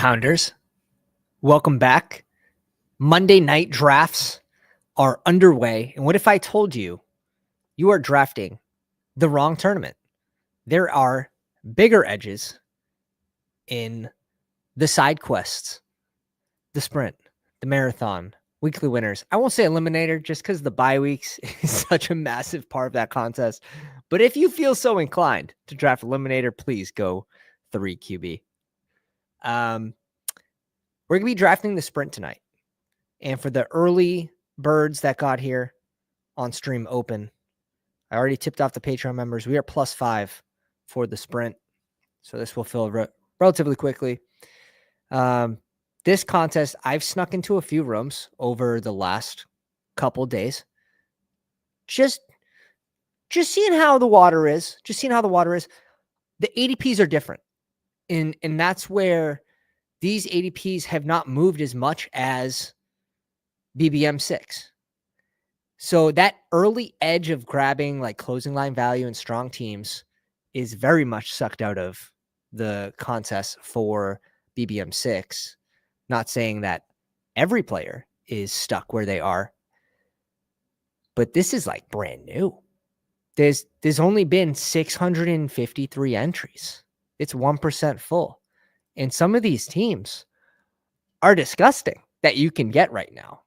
Pounders, welcome back. Monday night drafts are underway. And what if I told you you are drafting the wrong tournament? There are bigger edges in the side quests, the sprint, the marathon, weekly winners. I won't say eliminator just because the bye weeks is such a massive part of that contest. But if you feel so inclined to draft eliminator, please go 3 QB. We're going to be drafting the sprint tonight. And for the early birds that got here on stream open, I already tipped off the Patreon members. We are +5 for the sprint. So this will fill relatively quickly. This contest, I've snuck into a few rooms over the last couple days. Just seeing how the water is. The ADPs are different. And that's where these ADPs have not moved as much as BBM 6. So that early edge of grabbing like closing line value and strong teams is very much sucked out of the contest for BBM 6. Not saying that every player is stuck where they are, but this is like brand new. There's only been 653 entries. It's 1% full. And some of these teams are disgusting that you can get right now.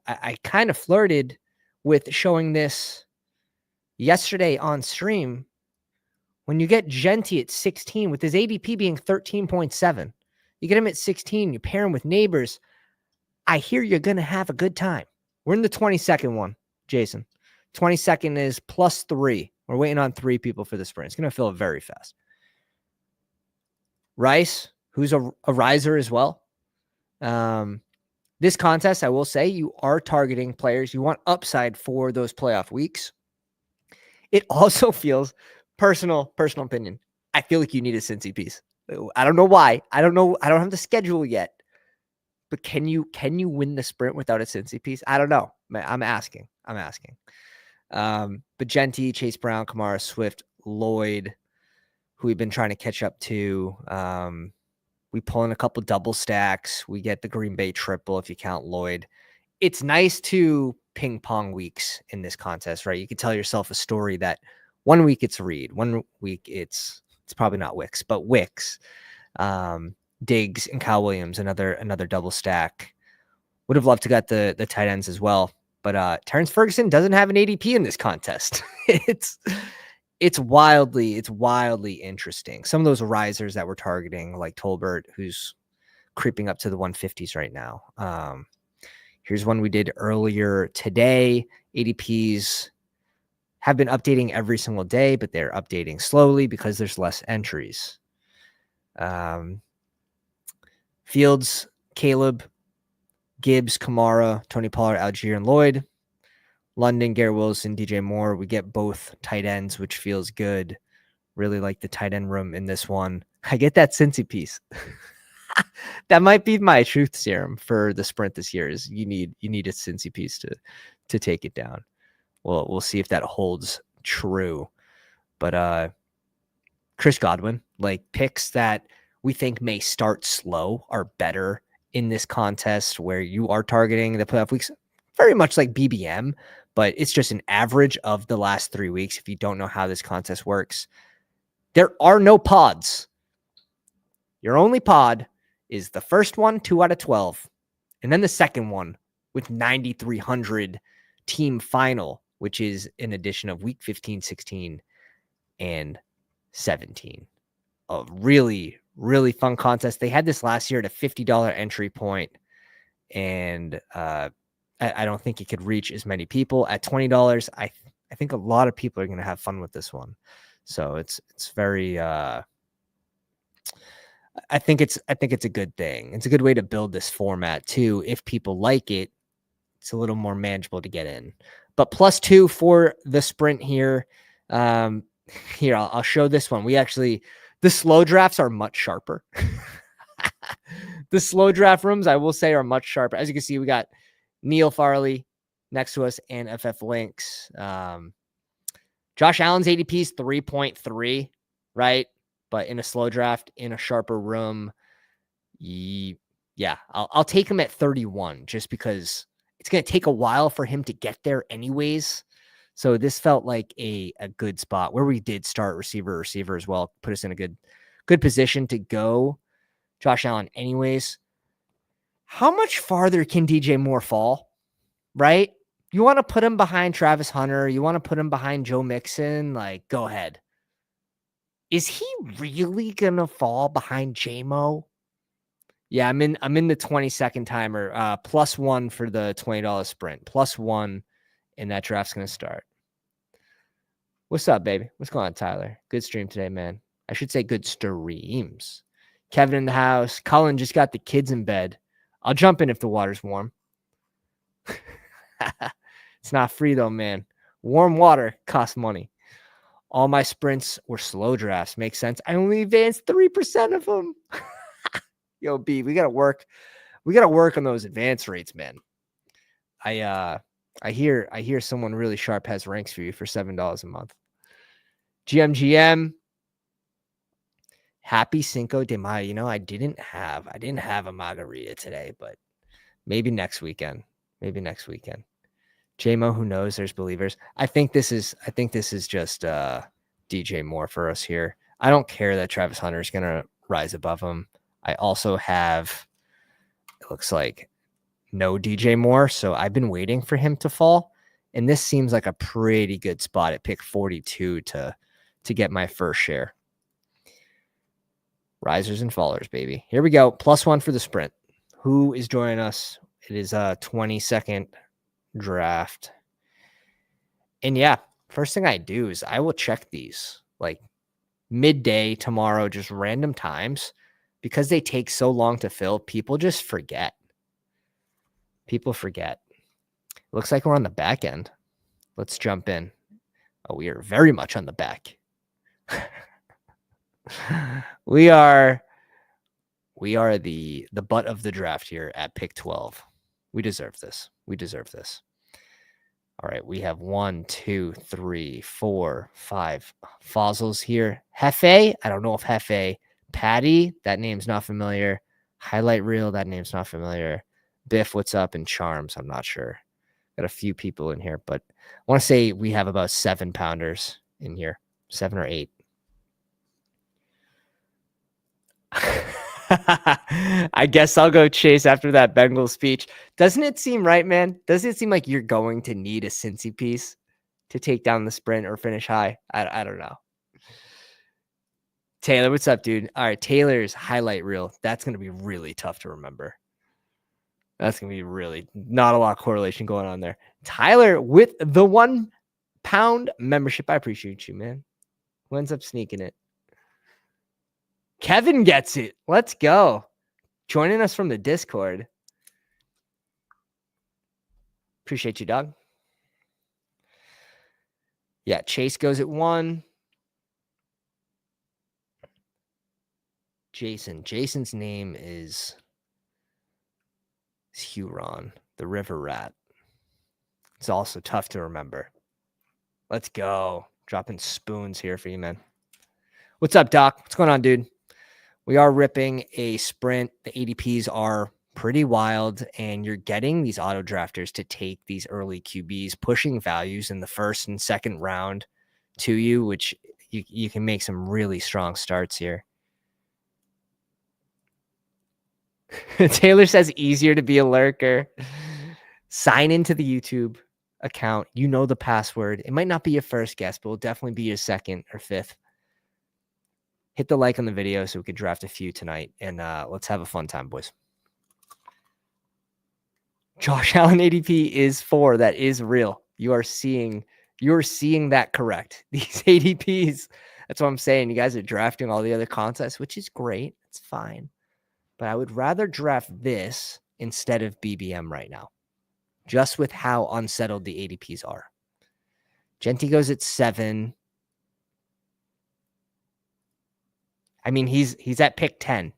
I kind of flirted with showing this yesterday on stream. When you get Genty at 16 with his ADP being 13.7, you get him at 16, you pair him with Neighbors. I hear you're going to have a good time. We're in the 22nd one, Jason. 22nd is +3. We're waiting on 3 people for the sprint. It's going to fill very fast. Rice, who's a riser as well. This contest, I will say, you are targeting players. You want upside for those playoff weeks. It also feels, personal opinion, I feel like you need a Cincy piece. I don't know why. I don't know. I don't have the schedule yet. But can you win the sprint without a Cincy piece? I don't know. I'm asking. But Genty, Chase Brown, Kamara, Swift, Lloyd, who we've been trying to catch up to. We pull in a couple double stacks. We get the Green Bay triple if you count Lloyd. It's nice to ping pong weeks in this contest, right? You can tell yourself a story that 1 week it's Reed, 1 week it's probably not Wicks, but Wicks, Diggs and Kyle Williams, another double stack. Would have loved to get the tight ends as well, but Terrence Ferguson doesn't have an ADP in this contest. It's wildly interesting. Some of those risers that we're targeting, like Tolbert, who's creeping up to the 150s right now. Here's one we did earlier today. ADPs have been updating every single day, but they're updating slowly because there's less entries. Fields, Caleb, Gibbs, Kamara, Tony Pollard, Algier, and Lloyd. London, Garrett Wilson, DJ Moore. We get both tight ends, which feels good. Really like the tight end room in this one. I get that Cincy piece. That might be my truth serum for the sprint this year. Is you need a Cincy piece to take it down. Well, we'll see if that holds true. But Chris Godwin, like picks that we think may start slow, are better in this contest where you are targeting the playoff weeks, very much like BBM. But it's just an average of the last 3 weeks. If you don't know how this contest works, there are no pods. Your only pod is the first one, 2 out of 12. And then the second one with 9,300 team final, which is an addition of week 15, 16, and 17. A really, really fun contest. They had this last year at a $50 entry point, and I don't think it could reach as many people. At $20, I think a lot of people are going to have fun with this one. So it's very I think it's a good thing. It's a good way to build this format too. If people like it, it's a little more manageable to get in. But +2 for the sprint here. Here, I'll show this one. The slow drafts are much sharper. The slow draft rooms, I will say, are much sharper. As you can see, we got Neil Farley next to us and FF Links. Josh Allen's ADP is 3.3, right? But in a slow draft, in a sharper room, Yeah, I'll take him at 31 just because it's going to take a while for him to get there anyways. So this felt like a good spot where we did start receiver as well, put us in a good position to go Josh Allen anyways. How much farther can DJ Moore fall, right? You want to put him behind Travis Hunter, you want to put him behind Joe Mixon, like go ahead. Is he really going to fall behind JMO? Yeah, I'm in the 20-second timer. +1 for the $20 sprint. +1, and that draft's gonna start. What's up, baby? What's going on, Tyler? Good stream today, man. I should say good streams. Kevin in the house. Cullen just got the kids in bed. I'll jump in if the water's warm. It's not free though, man. Warm water costs money. All my sprints were slow drafts. Makes sense. I only advanced 3% of them. Yo, B, we gotta work on those advance rates, man. I hear someone really sharp has ranks for you for $7 a month. GMGM. Happy Cinco de Mayo. You know, I didn't have a margarita today, but maybe next weekend. JMO, who knows? There's believers. I think this is just DJ Moore for us here. I don't care that Travis Hunter is gonna rise above him. I also have, it looks like, no DJ Moore, so I've been waiting for him to fall, and this seems like a pretty good spot at pick 42 to get my first share. Risers and fallers, baby. Here we go. +1 for the sprint. Who is joining us? It is a 20-second draft. And yeah, first thing I do is I will check these like midday tomorrow, just random times, because they take so long to fill. People just forget. Looks like we're on the back end. Let's jump in. Oh, we are very much on the back. we are the butt of the draft here at pick 12. We deserve this. All right, we have 1, 2, 3, 4, 5 fossils here. Hefe, I don't know if Hefe. Patty, that name's not familiar. Highlight reel, that name's not familiar. Biff, what's up? And Charms, I'm not sure. Got a few people in here, but I want to say we have about 7 pounders in here, 7 or 8. I guess I'll go chase after that Bengals speech. Doesn't it seem right, man? Doesn't it seem like you're going to need a Cincy piece to take down the sprint or finish high? I don't know. Taylor, what's up, dude? All right, Taylor's highlight reel. That's going to be really tough to remember. That's going to be really not a lot of correlation going on there. Tyler with the £1 membership. I appreciate you, man. Who ends up sneaking it? Kevin gets it. Let's go. Joining us from the Discord. Appreciate you, dog. Yeah, Chase goes at 1. Jason's name is Huron, the river rat. It's also tough to remember. Let's go. Dropping spoons here for you, man. What's up, Doc? What's going on, dude? We are ripping a sprint. The ADPs are pretty wild, and you're getting these auto drafters to take these early QBs, pushing values in the first and second round to you, which you can make some really strong starts here. Taylor says easier to be a lurker. Sign into the YouTube account. You know the password. It might not be your first guess, but it'll definitely be your second or fifth. Hit the like on the video so we could draft a few tonight, and let's have a fun time, boys. Josh Allen ADP is 4. That is real. You're seeing that correct. These ADPs, that's what I'm saying. You guys are drafting all the other contests, which is great. It's fine. But I would rather draft this instead of BBM right now, just with how unsettled the ADPs are. Genty goes at 7. I mean, he's at pick 10.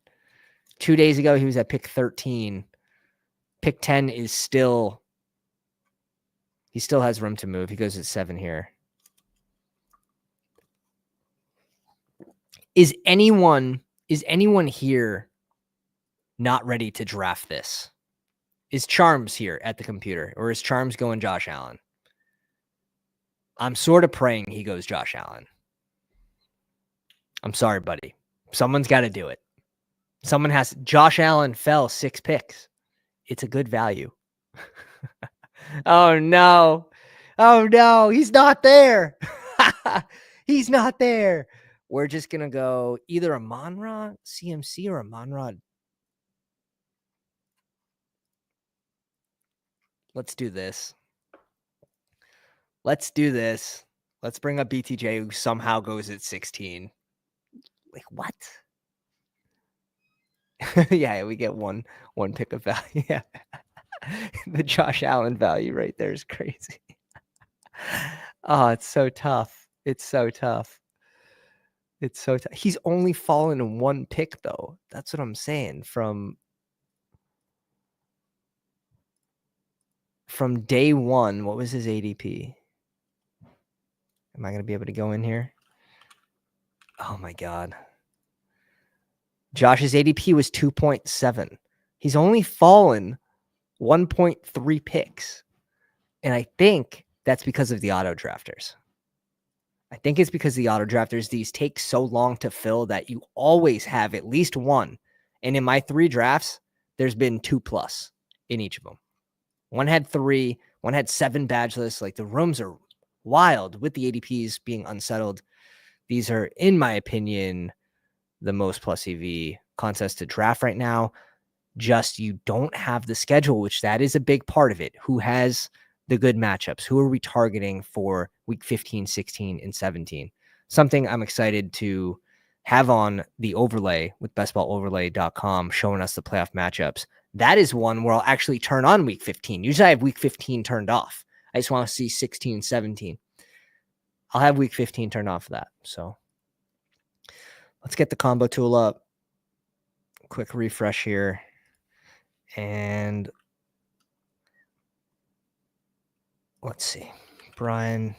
2 days ago, he was at pick 13. Pick 10 is still, he still has room to move. He goes at 7 here. Is anyone here not ready to draft this. Is Charms here at the computer, or is Charms going Josh Allen? I'm sort of praying he goes Josh Allen. I'm sorry, buddy. Someone's got to do it. Someone has. Josh Allen fell 6 picks. It's a good value. Oh, no. Oh, no. He's not there. He's not there. We're just going to go either Amon-Ra, CMC, or Amon-Ra. Let's do this. Let's do this. Let's bring up BTJ, who somehow goes at 16. Like, what? Yeah, we get one pick of value. Yeah. The Josh Allen value right there is crazy. Oh, it's so tough. It's so tough. It's so tough. He's only fallen in 1 pick, though. That's what I'm saying. From day 1, what was his ADP? Am I going to be able to go in here? Oh, my God. Josh's ADP was 2.7. He's only fallen 1.3 picks. And I think that's because of the auto drafters. I think it's because the auto drafters, these take so long to fill that you always have at least one. And in my 3 drafts, there's been 2+ in each of them. One had 3, one had 7 badge lists. Like, the rooms are wild with the ADPs being unsettled. These are, in my opinion, the most plus EV contest to draft right now. Just you don't have the schedule, which that is a big part of it. Who has the good matchups? Who are we targeting for week 15, 16, and 17? Something I'm excited to have on the overlay with bestballoverlay.com showing us the playoff matchups. That is one where I'll actually turn on week 15. Usually I have week 15 turned off. I just want to see 16, 17. I'll have week 15 turned off for that. So let's get the combo tool up. Quick refresh here. And let's see. Brian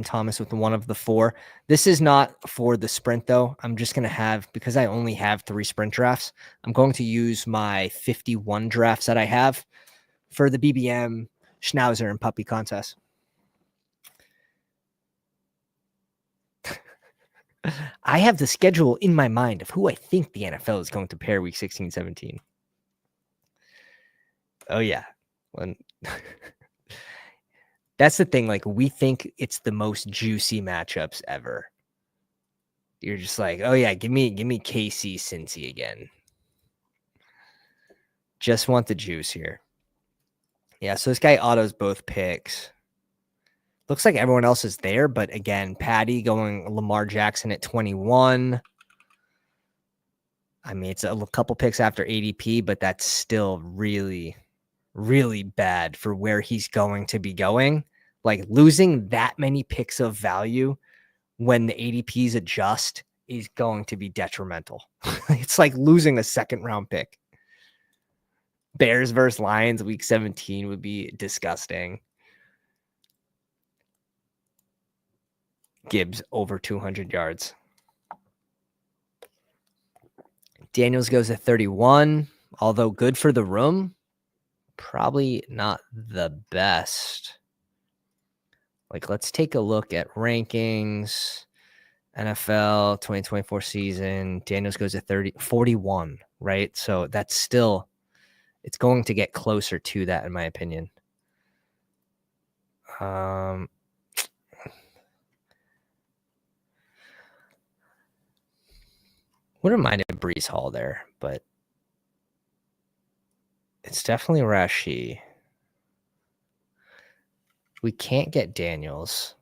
Thomas with one of the 4. This is not for the sprint, though. I'm just going to have, because I only have 3 sprint drafts, I'm going to use my 51 drafts that I have for the BBM, Schnauzer, and Puppy contest. I have the schedule in my mind of who I think the NFL is going to pair week 16, 17. Oh, yeah. That's the thing. Like, we think it's the most juicy matchups ever. You're just like, oh, yeah, give me KC Cincy again. Just want the juice here. Yeah, so this guy autos both picks. Looks like everyone else is there, but again, Patty going Lamar Jackson at 21. I mean, it's a couple picks after ADP, but that's still really, really bad for where he's going to be going. Like, losing that many picks of value when the ADPs adjust is going to be detrimental. It's like losing a 2nd-round pick. Bears versus Lions week 17 would be disgusting. Gibbs over 200 yards. Daniels goes at 31, although good for the room. Probably not the best. Like, let's take a look at rankings. NFL 2024 season. Daniels goes at 41, right? So that's still, it's going to get closer to that, in my opinion. Wouldn't mind a Breece Hall there, but it's definitely Rashee. We can't get Daniels.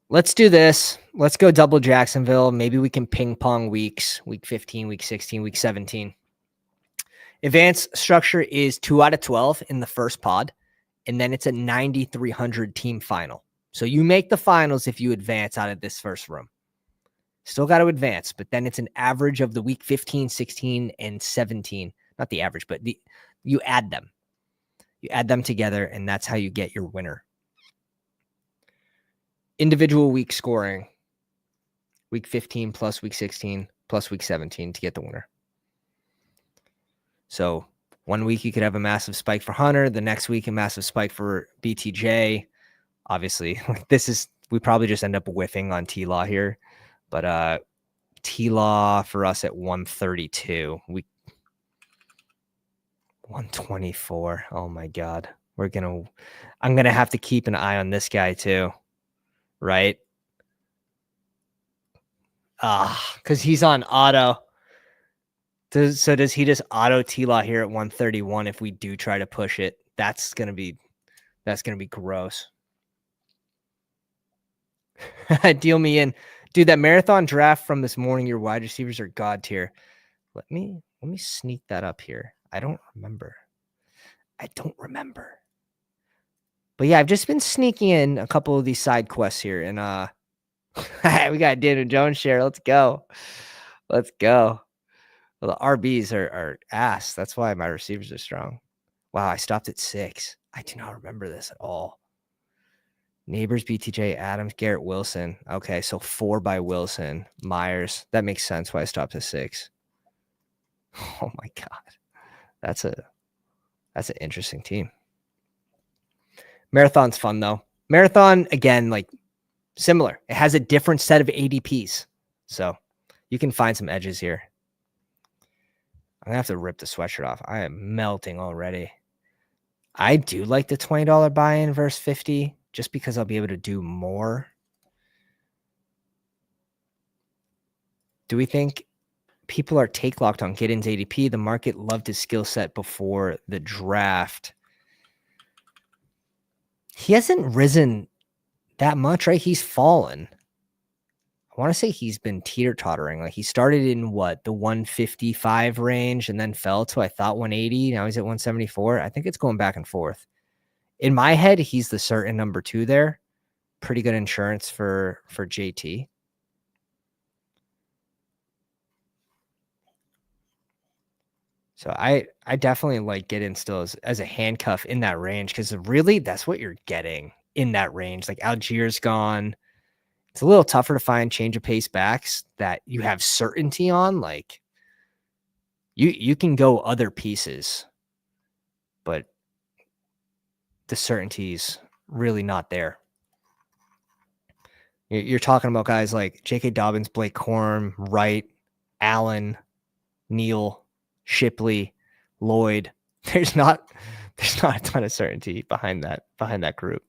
Let's do this. Let's go double Jacksonville. Maybe we can ping pong weeks, week 15, week 16, week 17. Advanced structure is 2 out of 12 in the first pod, and then it's a 9,300 team final. So you make the finals if you advance out of this first room. Still got to advance, but then it's an average of the week 15, 16, and 17. Not the average, but you add them. You add them together, and that's how you get your winner. Individual week scoring, week 15 plus week 16 plus week 17 to get the winner. So 1 week you could have a massive spike for Hunter, the next week a massive spike for BTJ. Obviously, we probably just end up whiffing on T-Law here, but T-Law for us at 132. 124. Oh my God. I'm gonna have to keep an eye on this guy too, right? Because he's on auto. Does he just auto T-Law here at 131 if we do try to push it? That's gonna be gross. Deal me in. Dude, that marathon draft from this morning, your wide receivers are god tier. Let me sneak that up here. I don't remember. But yeah, I've just been sneaking in a couple of these side quests here, and we got Daniel Jones share. Let's go. Well, the RBs are ass. That's why my receivers are strong. Wow, I stopped at 6. I do not remember this at all. Neighbors, BTJ, Adams, Garrett Wilson. Okay, so 4 by Wilson. Myers. That makes sense why I stopped at 6. Oh my God. That's an interesting team. Marathon's fun though. Marathon, again, like similar. It has a different set of ADPs. So you can find some edges here. I'm going to have to rip the sweatshirt off. I am melting already. I do like the $20 buy-in versus 50 just because I'll be able to do more. Do we think people are take locked on Giddens ADP? The market loved his skill set before the draft. He hasn't risen that much, right? He's fallen. I want to say he's been teeter-tottering. Like he started in the 155 range and then fell to, I thought, 180. Now he's at 174. I think it's going back and forth. In my head, he's the certain number 2 there. Pretty good insurance for JT. So I definitely like Giddens still as a handcuff in that range because really that's what you're getting in that range. Like Algiers gone. It's a little tougher to find change of pace backs that you have certainty on. Like you can go other pieces, but the certainty's really not there. You're talking about guys like J.K. Dobbins, Blake Corum, Wright, Allen, Neal, Shipley, Lloyd. There's not a ton of certainty behind that group.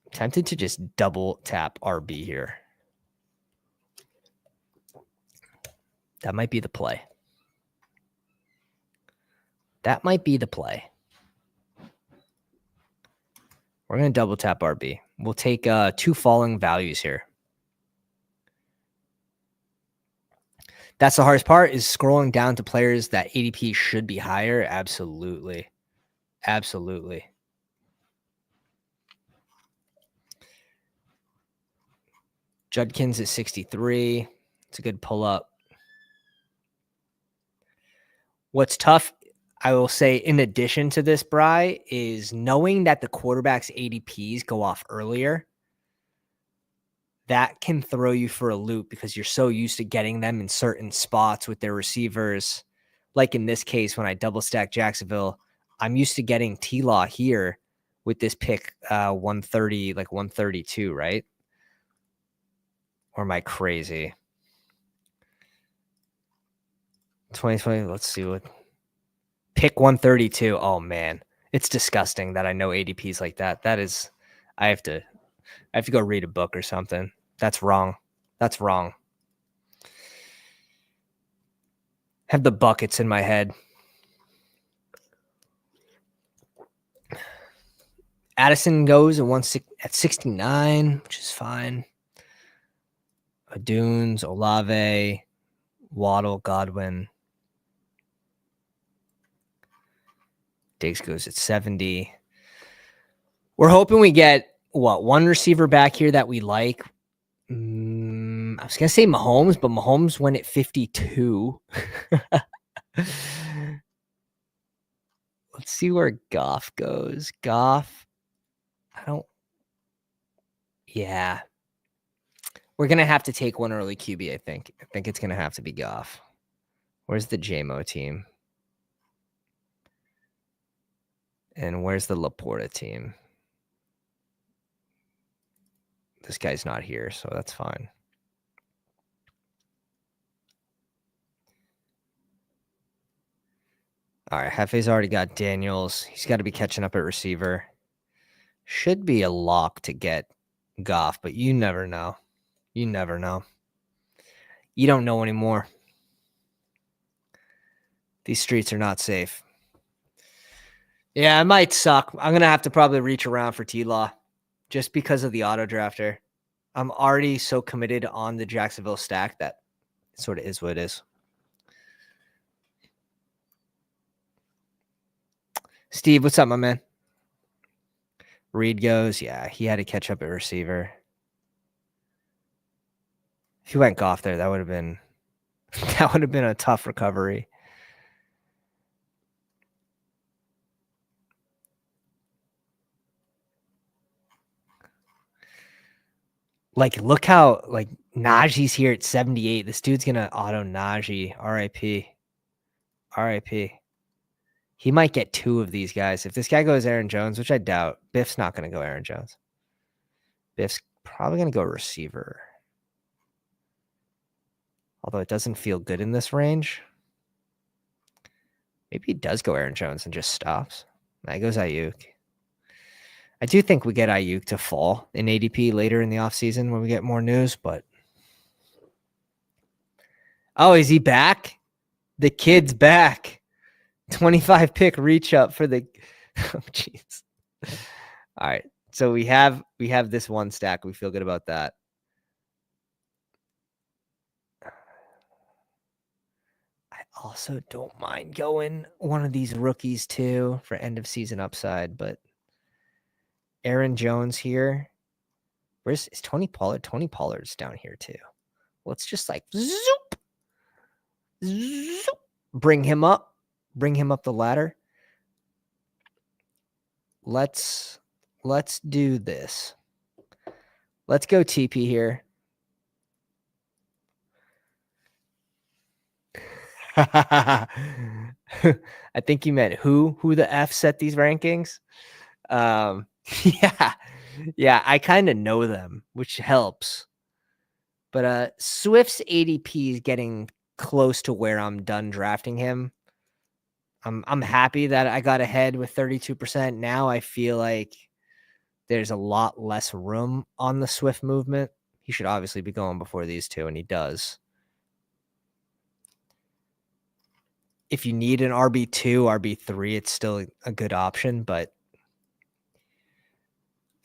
I'm tempted to just double tap RB here. That might be the play. We're going to double tap RB. We'll take 2 falling values here. That's the hardest part, is scrolling down to players that ADP should be higher. Absolutely. Judkins is 63. It's a good pull up. What's tough, I will say, in addition to this, Bri, is knowing that the quarterback's ADPs go off earlier. That can throw you for a loop because you're so used to getting them in certain spots with their receivers. Like in this case, when I double stack Jacksonville, I'm used to getting T-Law here with this pick 130, like 132, right? Or am I crazy? 2020, let's see what. Pick 132. Oh, man. It's disgusting that I know ADPs like that. That is, I have to go read a book or something. That's wrong. Have the buckets in my head. Addison goes at 69, which is fine. Adunes, Olave, Waddle, Godwin. Diggs goes at 70. We're hoping we get, one receiver back here that we like. I was going to say Mahomes, but Mahomes went at 52. Let's see where Goff goes. Goff. Yeah. We're going to have to take one early QB, I think. I think it's going to have to be Goff. Where's the JMO team? And where's the Laporta team? This guy's not here, so that's fine. All right, Hefe's already got Daniels. He's got to be catching up at receiver. Should be a lock to get Goff, but you never know. You never know. You don't know anymore. These streets are not safe. Yeah, it might suck. I'm going to have to probably reach around for T-Law just because of the auto drafter. I'm already so committed on the Jacksonville stack that it sort of is what it is. Steve, what's up, my man? Reed goes. Yeah, he had to catch up at receiver. If he went Goff there, that would have been a tough recovery. Like, look how like Najee's here at 78. This dude's gonna auto Najee. RIP. RIP. He might get 2 of these guys. If this guy goes Aaron Jones, which I doubt, Biff's not gonna go Aaron Jones. Biff's probably gonna go receiver. Although it doesn't feel good in this range. Maybe he does go Aaron Jones and just stops. That goes Ayuk. I do think we get Ayuk to fall in ADP later in the offseason when we get more news, but... Oh, is he back? The kid's back. 25 pick reach up for the... Oh, jeez. All right. So we have this one stack. We feel good about that. I also don't mind going one of these rookies too for end of season upside, but Aaron Jones here. Is Tony Pollard? Tony Pollard's down here too. Let's just like zoop, zoop, bring him up the ladder. Let's do this. Let's go TP here. I think you meant who the F set these rankings. Yeah, I kind of know them, which helps. But Swift's ADP is getting close to where I'm done drafting him. I'm happy that I got ahead with 32%. Now I feel like there's a lot less room on the Swift movement. He should obviously be going before these two, and he does. If you need an RB2, RB3, it's still a good option, but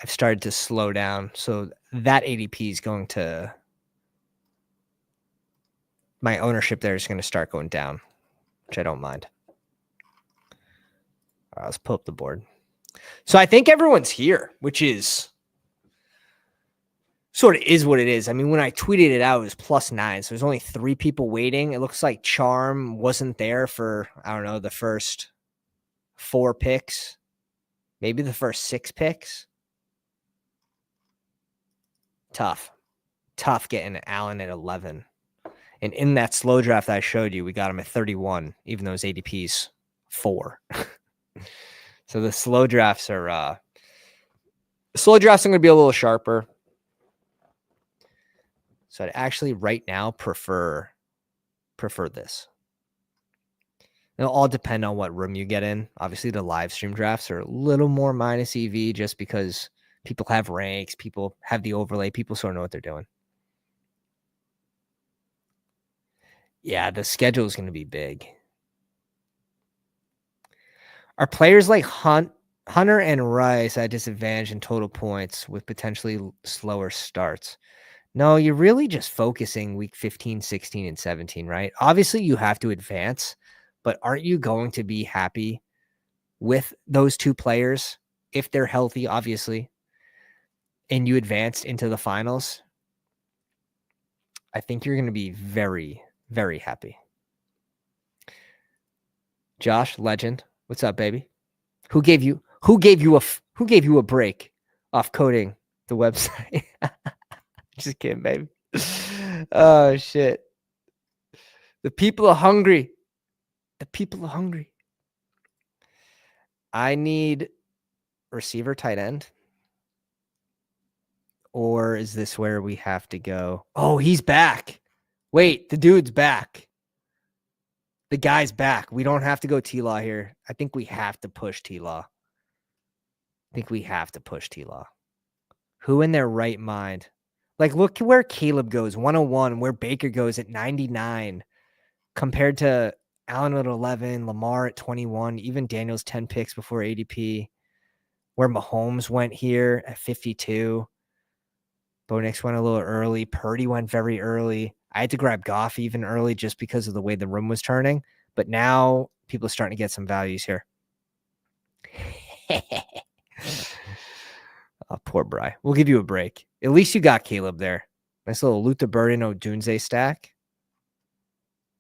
I've started to slow down. So that ADP is going to... My ownership there is going to start going down, which I don't mind. All right, let's pull up the board. So I think everyone's here, which is sort of is what it is. I mean, when I tweeted it out, it was +9. So there's only 3 people waiting. It looks like Charm wasn't there for, I don't know, the first 4 picks, maybe the first 6 picks. Tough getting Allen at 11. And in that slow draft that I showed you, we got him at 31, even though his ADP's 4. So the slow drafts are going to be a little sharper. So I'd actually right now prefer this. It'll all depend on what room you get in. Obviously, the live stream drafts are a little more minus EV just because people have ranks, people have the overlay, people sort of know what they're doing. Yeah, the schedule is going to be big. Are players like Hunter and Rice at disadvantage in total points with potentially slower starts? No, you're really just focusing week 15, 16, and 17, right? Obviously, you have to advance, but aren't you going to be happy with those 2 players if they're healthy, obviously, and you advanced into the finals? I think you're going to be very, very happy. Josh, legend. What's up, baby? Who gave you a break off coding the website? Just kidding, baby. Oh shit. The people are hungry. The people are hungry. I need receiver, tight end. Or is this where we have to go? Oh, he's back. Wait, the dude's back. The guy's back. We don't have to go T-Law here. I think we have to push T-Law. Who in their right mind? Like, look where Caleb goes, 101, where Baker goes at 99, compared to Allen at 11, Lamar at 21, even Daniels 10 picks before ADP, where Mahomes went here at 52. Bo Nix went a little early. Purdy went very early. I had to grab Goff even early just because of the way the room was turning. But now people are starting to get some values here. Oh, poor Bry. We'll give you a break. At least you got Caleb there. Nice little Luther Burden Odunze stack.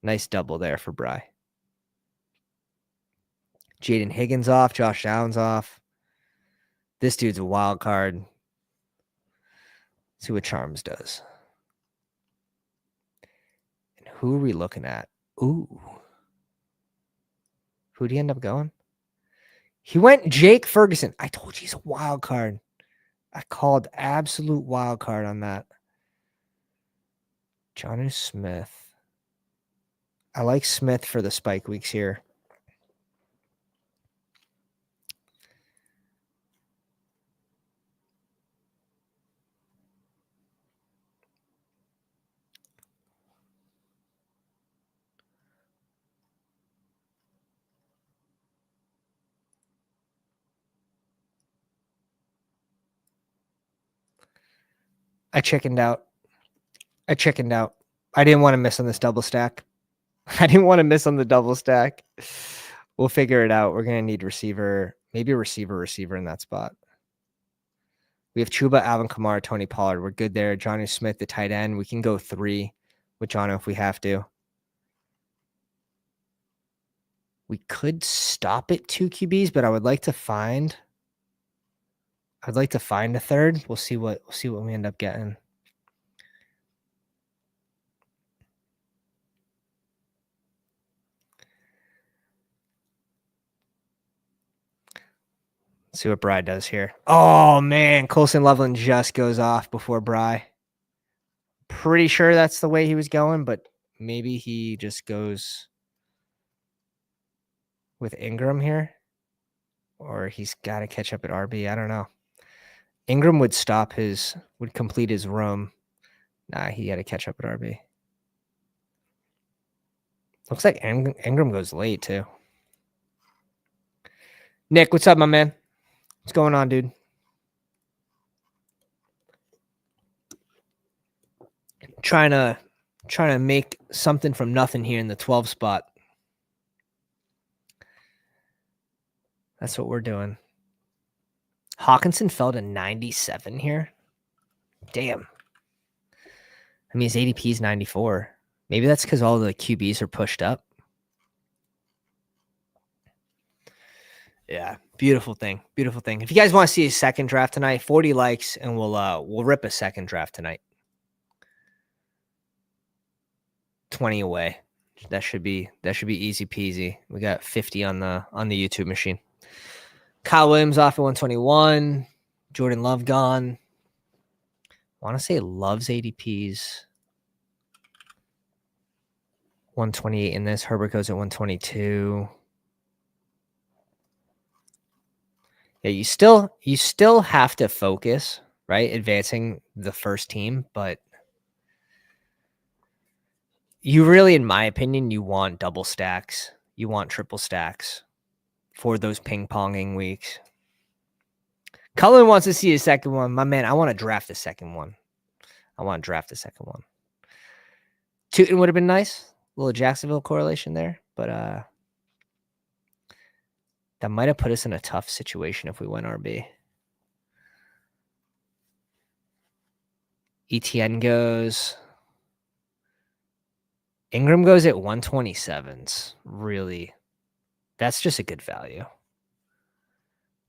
Nice double there for Bry. Jaden Higgins off. Josh Allen's off. This dude's a wild card. See what Charms does. And who are we looking at? Ooh. Who'd he end up going? He went Jake Ferguson. I told you he's a wild card. I called absolute wild card on that. Jonnu Smith. I like Smith for the spike weeks here. I chickened out. I didn't want to miss on this double stack. We'll figure it out. We're going to need receiver, maybe a receiver in that spot. We have Chuba, Alvin Kamara, Tony Pollard. We're good there. Jonnu Smith, the tight end. We can go 3 with Jonnu if we have to. We could stop at 2 QBs, but I would like to find a third. We'll see what we end up getting. See what Bry does here. Oh, man. Colson Loveland just goes off before Bry. Pretty sure that's the way he was going, but maybe he just goes with Ingram here. Or he's got to catch up at RB. I don't know. Ingram would complete his roam. Nah, he had to catch up at RB. Looks like Ingram goes late, too. Nick, what's up, my man? What's going on, dude? Trying to make something from nothing here in the 12 spot. That's what we're doing. Hawkinson fell to 97 here. Damn. I mean, his ADP is 94. Maybe that's because all the QBs are pushed up. Yeah, beautiful thing. If you guys want to see a second draft tonight, 40 likes, and we'll rip a second draft tonight. 20 away. That should be easy peasy. We got 50 on the YouTube machine. Kyle Williams off at 121. Jordan Love gone. I want to say Love's ADP's 128 in this. Herbert goes at 122. Yeah, you still have to focus, right? Advancing the first team, but you really, in my opinion, you want double stacks. You want triple stacks for those ping-ponging weeks. Cullen wants to see a second one. My man, I want to draft the second one. Tootin would have been nice. A little Jacksonville correlation there, but that might have put us in a tough situation if we went RB. ETN goes. Ingram goes at 127s. Really, that's just a good value.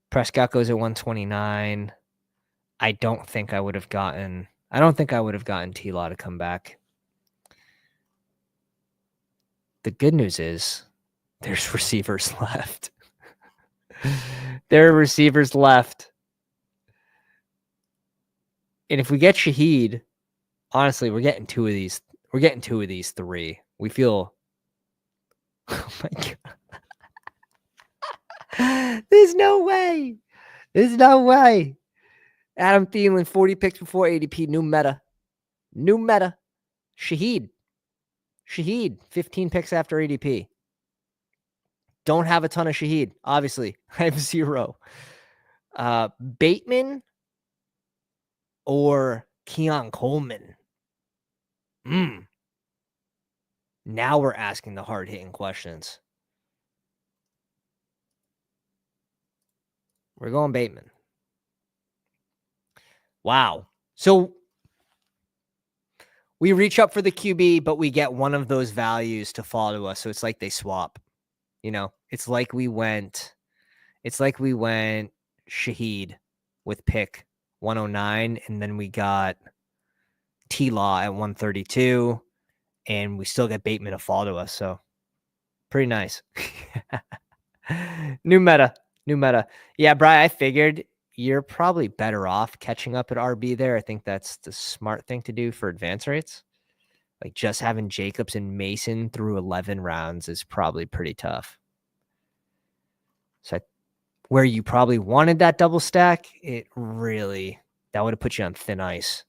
Prescott goes at 129. I don't think I would have gotten T-Law to come back. The good news is there's receivers left. There are receivers left. And if we get Shaheed, honestly, we're getting two of these. We're getting two of these three. We feel. Oh my God. There's no way. There's no way. Adam Thielen, 40 picks before ADP. New meta. Shaheed, 15 picks after ADP. Don't have a ton of Shaheed, obviously. I have 0. Bateman or Keon Coleman? Now we're asking the hard-hitting questions. We're going Bateman. Wow. So we reach up for the QB, but we get one of those values to fall to us. So it's like they swap. You know, it's like we went Shaheed with pick 109, and then we got T-Law at 132, and we still get Bateman to fall to us. So pretty nice. New meta. Yeah, Brian, I figured you're probably better off catching up at RB there. I think that's the smart thing to do for advance rates. Like just having Jacobs and Mason through 11 rounds is probably pretty tough. So where you probably wanted that double stack, that would have put you on thin ice.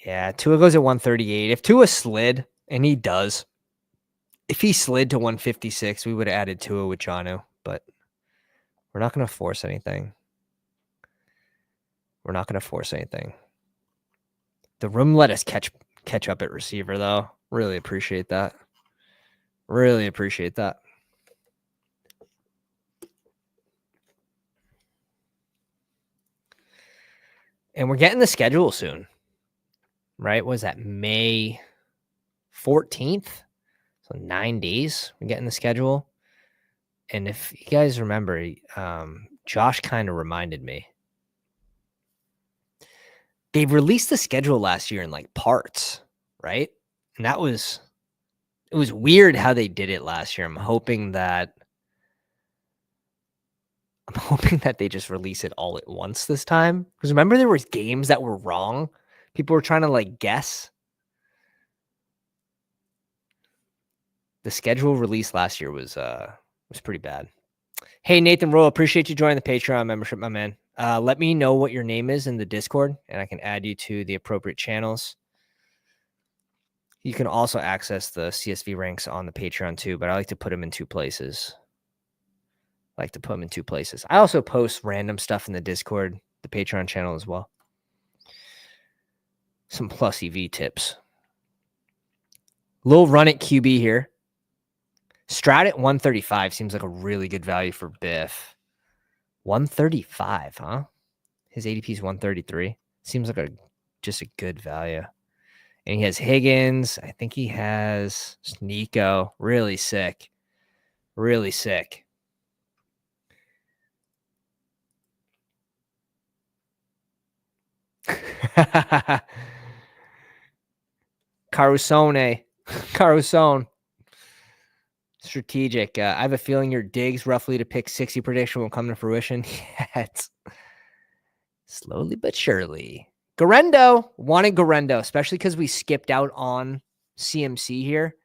Yeah, Tua goes at 138. If Tua slid, and he does, if he slid to 156, we would have added Tua with Jonnu, but we're not going to force anything. The room let us catch up at receiver, though. Really appreciate that. And we're getting the schedule soon, right? Was that May 14th? So 9 days we're getting the schedule. And if you guys remember, Josh kind of reminded me. They released the schedule last year in like parts, right? And it was weird how they did it last year. I'm hoping that they just release it all at once this time. Because remember there was games that were wrong. People were trying to like guess. The schedule release last year was pretty bad. Hey, Nathan Rowe, appreciate you joining the Patreon membership, my man. Let me know what your name is in the Discord, and I can add you to the appropriate channels. You can also access the CSV ranks on the Patreon too, but I like to put them in two places. I also post random stuff in the Discord, the Patreon channel as well. Some plus EV tips. Little run at QB here. Strat at 135 seems like a really good value for Biff. 135, huh? His ADP is 133. Seems like just a good value. And he has Higgins. I think he has Nico. Really sick. Carusone. Strategic. I have a feeling your digs roughly to pick 60 prediction will come to fruition. Yeah, it's slowly but surely. Garendo. Wanted Garendo, especially because we skipped out on CMC here.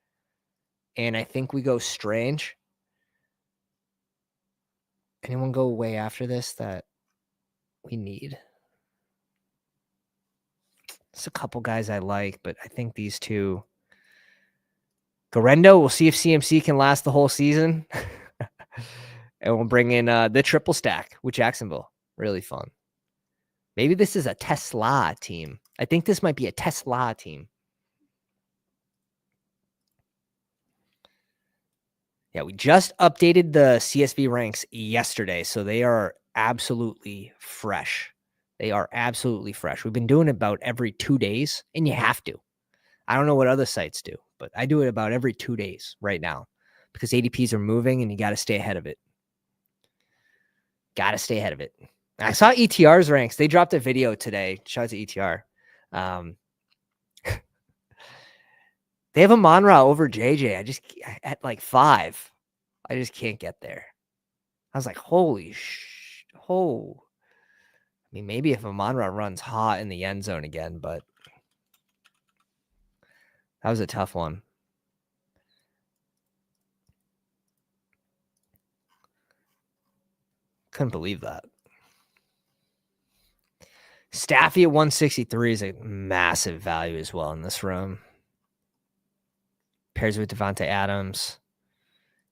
And I think we go Strange. Anyone go away after this that we need? There's a couple guys I like, but I think these two. Garendo, we'll see if CMC can last the whole season. And we'll bring in the triple stack with Jacksonville. Really fun. Maybe this is a Tesla team. I think this might be a Tesla team. Yeah, we just updated the CSV ranks yesterday, so they are absolutely fresh. They are absolutely fresh. We've been doing it about every 2 days, and you have to. I don't know what other sites do, but I do it about every 2 days right now because ADPs are moving and you got to stay ahead of it. Got to stay ahead of it. I saw ETR's ranks. They dropped a video today. Shout out to ETR. They have a Monra over JJ. I just at like 5. I just can't get there. I was like, holy I mean, maybe if a Monra runs hot in the end zone again, but that was a tough one. Couldn't believe that. Staffy at 163 is a massive value as well in this room. Pairs with Devontae Adams.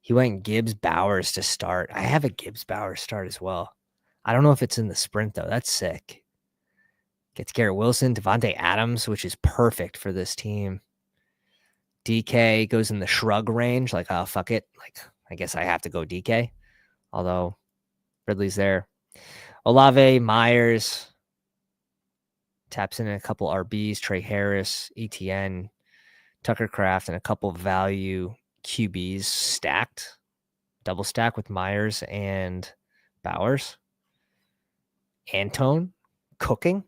He went Gibbs Bowers to start. I have a Gibbs Bowers start as well. I don't know if it's in the sprint, though. That's sick. Gets Garrett Wilson, Devontae Adams, which is perfect for this team. DK goes in the shrug range. Like, oh, fuck it. Like, I guess I have to go DK. Although Ridley's there. Olave, Myers. Taps in a couple RBs. Trey Harris, ETN, Tucker Kraft, and a couple value QBs stacked. Double stack with Myers and Bowers. Antone cooking.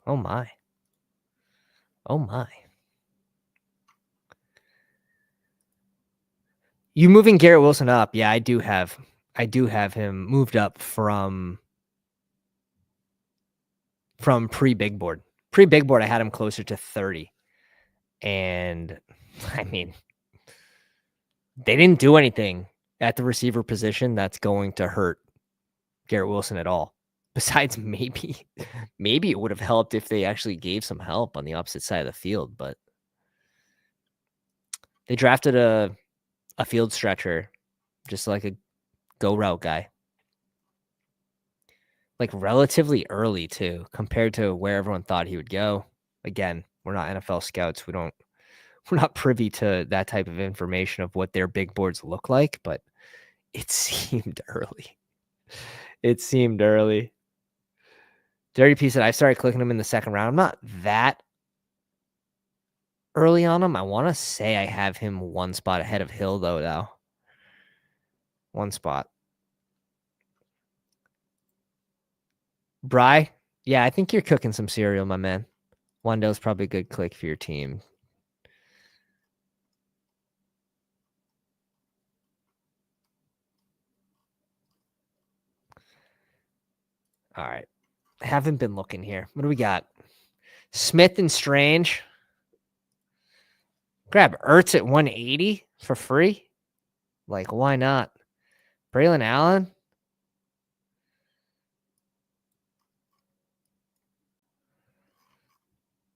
Oh my. You moving Garrett Wilson up? Yeah, I do have him moved up from pre-big board. Pre-big board, I had him closer to 30. And I mean, they didn't do anything at the receiver position that's going to hurt Garrett Wilson at all. Besides, maybe it would have helped if they actually gave some help on the opposite side of the field, but they drafted a field stretcher, just like a go route guy. Like relatively early too, compared to where everyone thought he would go. Again, we're not NFL scouts. We're not privy to that type of information of what their big boards look like, but it seemed early. Dirty P said, I started clicking him in the second round. I'm not that early on him. I want to say I have him one spot ahead of Hill, though. One spot. Bry, yeah, I think you're cooking some cereal, my man. Wandell's probably a good click for your team. All right. I haven't been looking here. What do we got? Smith and Strange. Grab Ertz at 180 for free. Like, why not? Braylon Allen.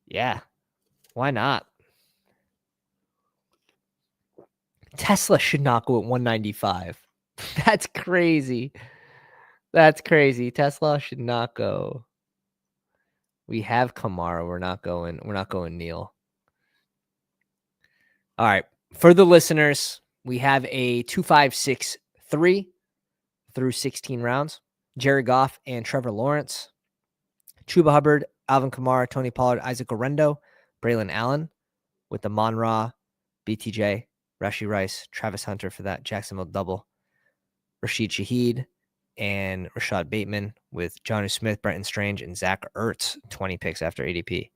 Yeah. Why not? Tesla should not go at 195. That's crazy. Tesla should not go. We have Kamara. We're not going Neil. All right. For the listeners, we have a 2-5-6-3 through 16 rounds. Jared Goff and Trevor Lawrence. Chuba Hubbard, Alvin Kamara, Tony Pollard, Isaac Orendo, Braylon Allen with the Monra, BTJ, Rashee Rice, Travis Hunter for that Jacksonville double, Rashid Shaheed, and Rashad Bateman with Jonnu Smith, Brenton Strange, and Zach Ertz, 20 picks after ADP.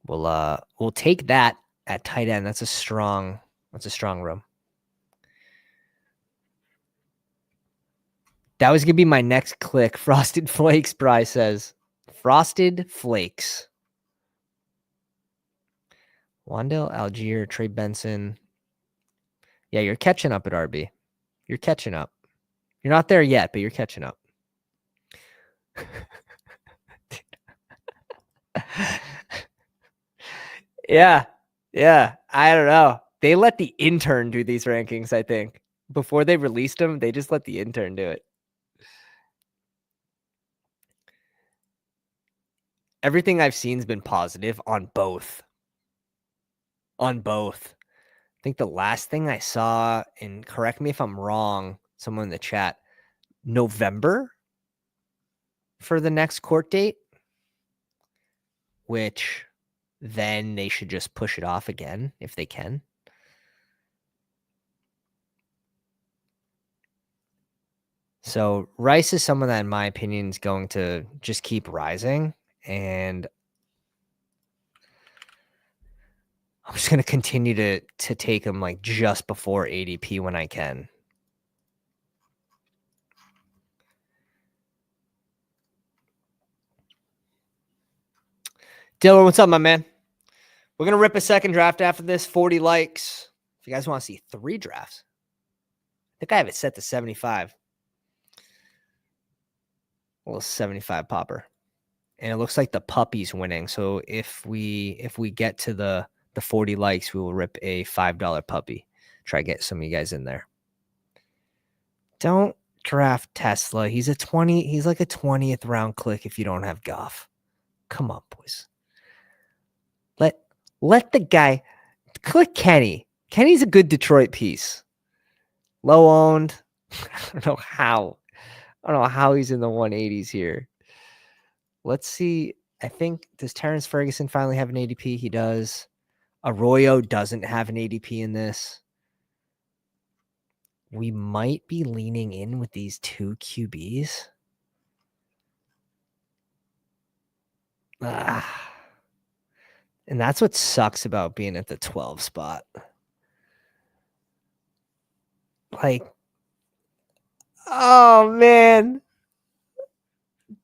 We'll take that at tight end. That's a strong room. That was gonna be my next click. Frosted Flakes, Bry says. Frosted Flakes. Wandale, Algier, Trey Benson. Yeah, you're catching up at RB. You're catching up. You're not there yet, but you're catching up. Yeah. I don't know. They let the intern do these rankings, I think. Before they released them, they just let the intern do it. Everything I've seen has been positive on both. I think the last thing I saw, and correct me if I'm wrong, someone in the chat, November for the next court date, which then they should just push it off again if they can. So Rice is someone that, in my opinion, is going to just keep rising. And I'm just going to continue to take him like just before ADP when I can. Dylan, what's up, my man? We're going to rip a second draft after this, 40 likes. If you guys want to see 3 drafts, I think I have it set to 75. A little 75 popper. And it looks like the puppy's winning. So if we get to the 40 likes, we will rip a $5 puppy. Try to get some of you guys in there. Don't draft Tesla. He's like a 20th round click if you don't have Goff. Come on, boys. Let the guy click Kenny. Kenny's a good Detroit piece. Low owned. I don't know how he's in the 180s here. Let's see. I think, does Terrence Ferguson finally have an ADP? He does. Arroyo doesn't have an ADP in this. We might be leaning in with these 2 QBs. And that's what sucks about being at the 12 spot. Like, oh man.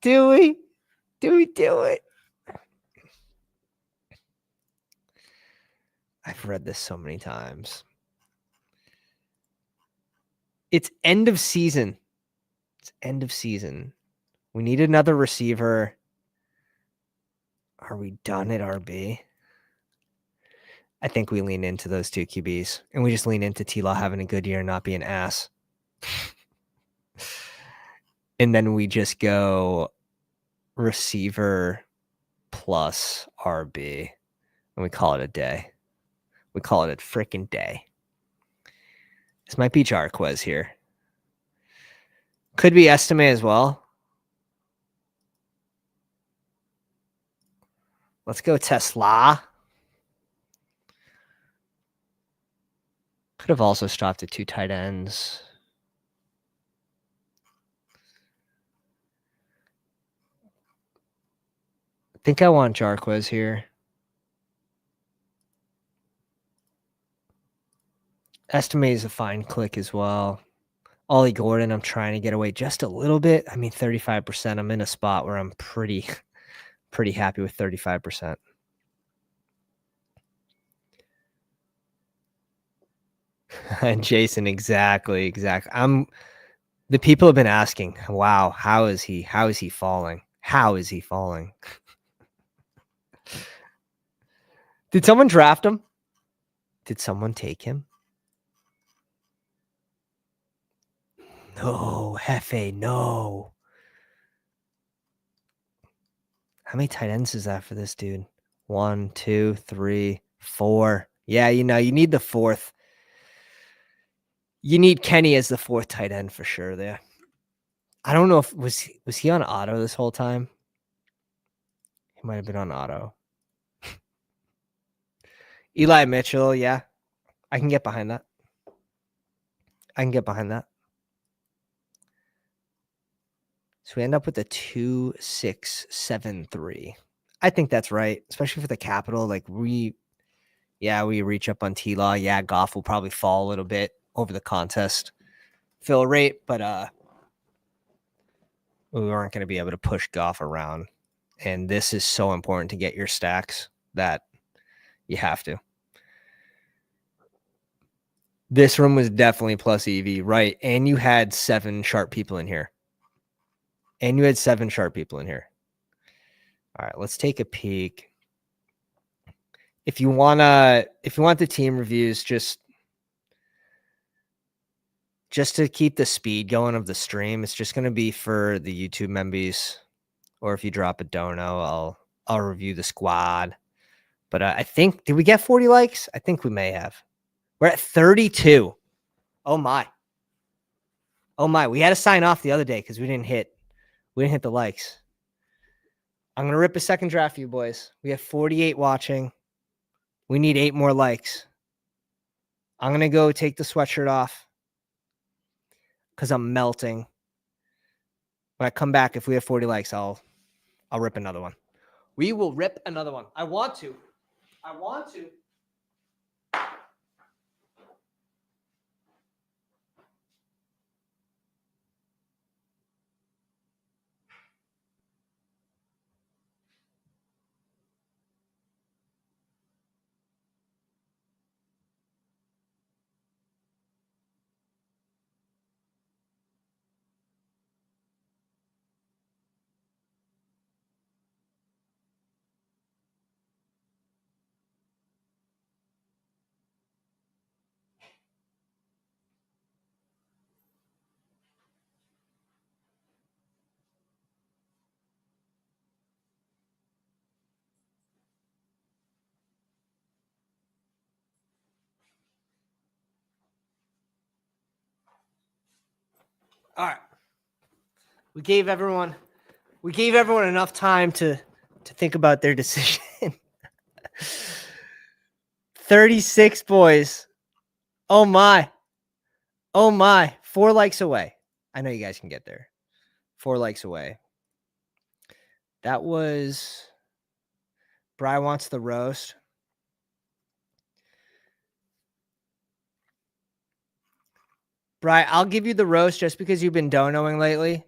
Do we do it? I've read this so many times. It's end of season. We need another receiver. Are we done at RB? I think we lean into those 2 QBs. And we just lean into T-Law having a good year and not be an ass. And then we just go receiver plus RB. And we call it a day. We call it a freaking day. This might be Jarquez here. Could be Estime as well. Let's go Tesla. Could have also stopped at 2 tight ends. I think I want Jarquez here. Estime is a fine click as well. Ollie Gordon, I'm trying to get away just a little bit. I mean, 35%. I'm in a spot where I'm pretty happy with 35%. And Jason, exactly. The people have been asking, wow, how is he falling? How is he falling? Did someone draft him? Did someone take him? No, Hefe, no. How many tight ends is that for this dude? 1, 2, 3, 4. Yeah, you need the 4th. You need Kenny as the 4th tight end for sure there. I don't know if was he on auto this whole time? He might have been on auto. Eli Mitchell, yeah. I can get behind that. So we end up with a 2-6-7-3. I think that's right, especially for the capital. Like we reach up on T-Law. Yeah, Goff will probably fall a little bit over the contest fill rate, but we aren't going to be able to push Goff around. And this is so important to get your stacks that you have to. This room was definitely plus EV, right? And you had 7 sharp people in here. All right, let's take a peek. If you want the team reviews, just to keep the speed going of the stream, it's just going to be for the YouTube members. Or if you drop a dono, I'll review the squad. But I think, did we get 40 likes? I think we may have. We're at 32. Oh my. Oh my, we had to sign off the other day because we didn't hit the likes. I'm gonna rip a second draft for you boys. We have 48 watching. We need 8 more likes. I'm gonna go take the sweatshirt off because I'm melting. When I come back, if we have 40 likes, I'll rip another one. We will rip another one. I want to. All right. We gave everyone enough time to think about their decision. 36 boys. Oh my. 4 likes away. I know you guys can get there. 4 likes away. That was Bri wants the roast. Bri, I'll give you the roast just because you've been donoing lately.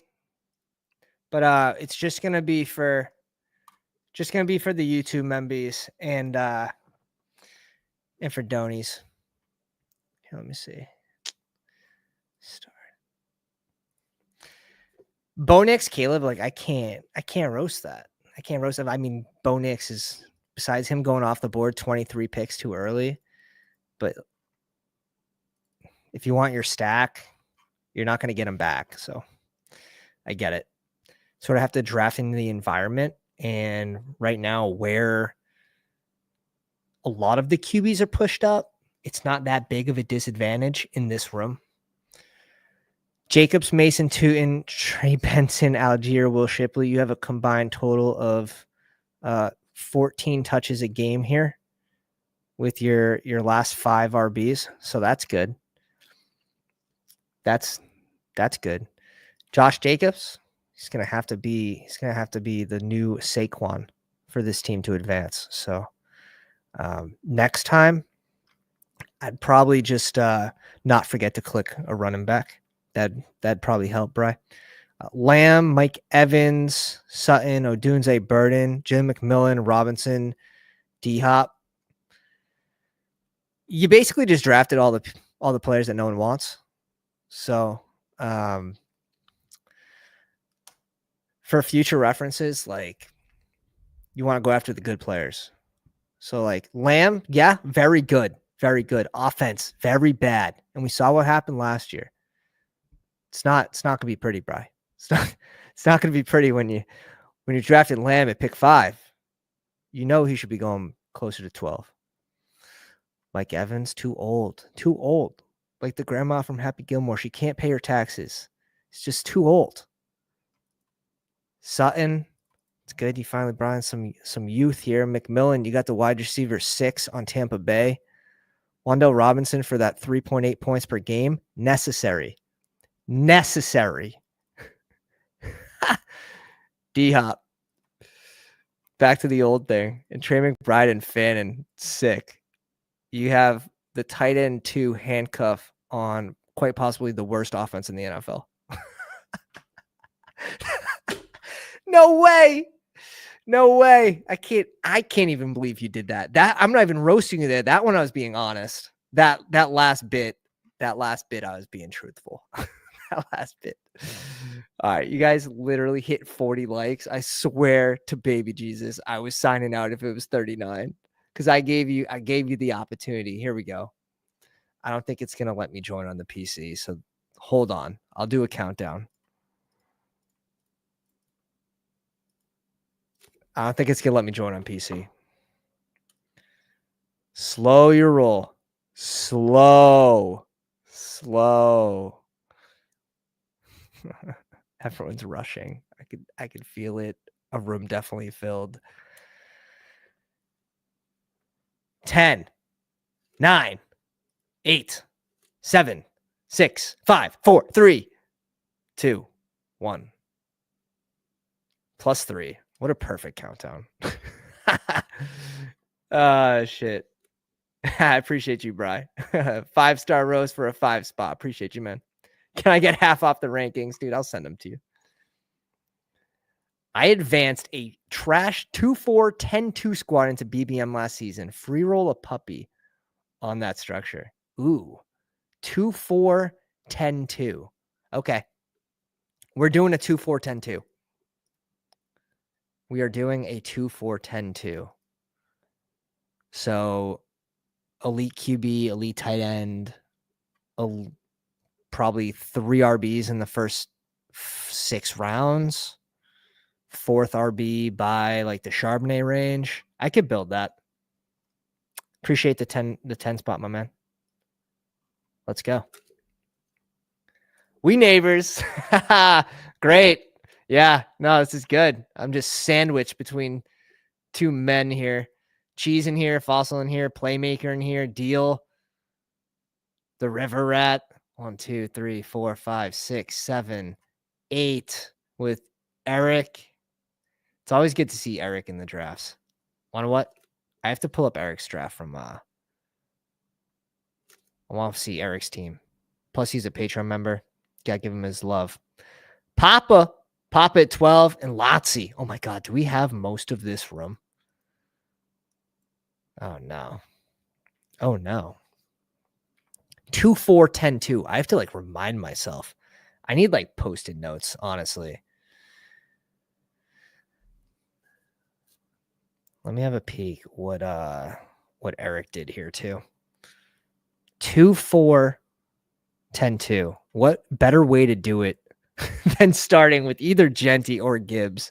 But it's just gonna be for the YouTube membies and for donies. Here, let me see. Start. Bo Nix, Caleb, like I can't roast that. I can't roast that. I mean, Bo Nix is, besides him going off the board 23 picks too early, but if you want your stack, you're not going to get him back. So I get it. Sort of have to draft into the environment. And right now, where a lot of the QBs are pushed up, it's not that big of a disadvantage in this room. Jacobs, Mason Tootin, Trey Benson, Algier, Will Shipley. You have a combined total of 14 touches a game here with your last 5 RBs. So that's good. That's good. Josh Jacobs, he's gonna have to be the new Saquon for this team to advance. So next time, I'd probably just not forget to click a running back. That'd probably help, Bri. Lamb, Mike Evans, Sutton, Odunze, Burden, Jim McMillan, Robinson, D-Hop. You basically just drafted all the players that no one wants. So for future references, like you want to go after the good players. So like Lamb, yeah, very good. Offense, very bad. And we saw what happened last year. It's not gonna be pretty, Bri. It's not gonna be pretty when you drafted Lamb at pick 5. You know he should be going closer to 12. Mike Evans, too old. Like the grandma from Happy Gilmore, she can't pay her taxes. It's just too old. Sutton, it's good. You finally brought in some youth here. McMillan, you got the wide receiver 6 on Tampa Bay. Wandale Robinson for that 3.8 points per game. Necessary. D-Hop. Back to the old thing. And Trey McBride and Fannin, sick. You have the tight end 2 handcuff on quite possibly the worst offense in the NFL. No way. I can't even believe you did that. I'm not even roasting you there. That one I was being honest. That last bit I was being truthful. That last bit. All right, you guys literally hit 40 likes. I swear to baby Jesus, I was signing out if it was 39 because I gave you the opportunity. Here we go. I don't think it's gonna let me join on the PC, so hold on. I'll do a countdown. I don't think it's gonna let me join on PC. Slow your roll. Slow. Everyone's rushing. I could feel it. A room definitely filled. 10, 9, 8, 7, 6, 5, 4, 3, 2, 1. +3. What a perfect countdown. Shit. I appreciate you, Bri. 5-star rose for a 5 spot. Appreciate you, man. Can I get half off the rankings? Dude, I'll send them to you. I advanced a trash 2-4, 10-2 squad into BBM last season. Free roll a puppy on that structure. Ooh. 2-4, 10-2. Okay. We're doing a 2-4, 10-2. We are doing a 2-4, 10-2. So elite QB, elite tight end, probably 3 RBs in the first 6 rounds. 4th RB by like the Charbonnet range. I could build that. Appreciate the 10 spot, my man. Let's go. We neighbors. Great. Yeah, no, this is good. I'm just sandwiched between 2 men here. Cheese in here, Fossil in here, Playmaker in here, Deal. The River Rat. 1, 2, 3, 4, 5, 6, 7, 8 with Eric. It's always good to see Eric in the drafts. Want to what? I have to pull up Eric's draft from I want to see Eric's team. Plus, he's a Patreon member. Gotta give him his love. Papa at 12, and Lotzi. Oh my God, do we have most of this room? Oh no. 2-4, 10-2. I have to like remind myself. I need like post-it notes, honestly. Let me have a peek what Eric did here too. 2-4, 10-2. What better way to do it than starting with either Genty or Gibbs?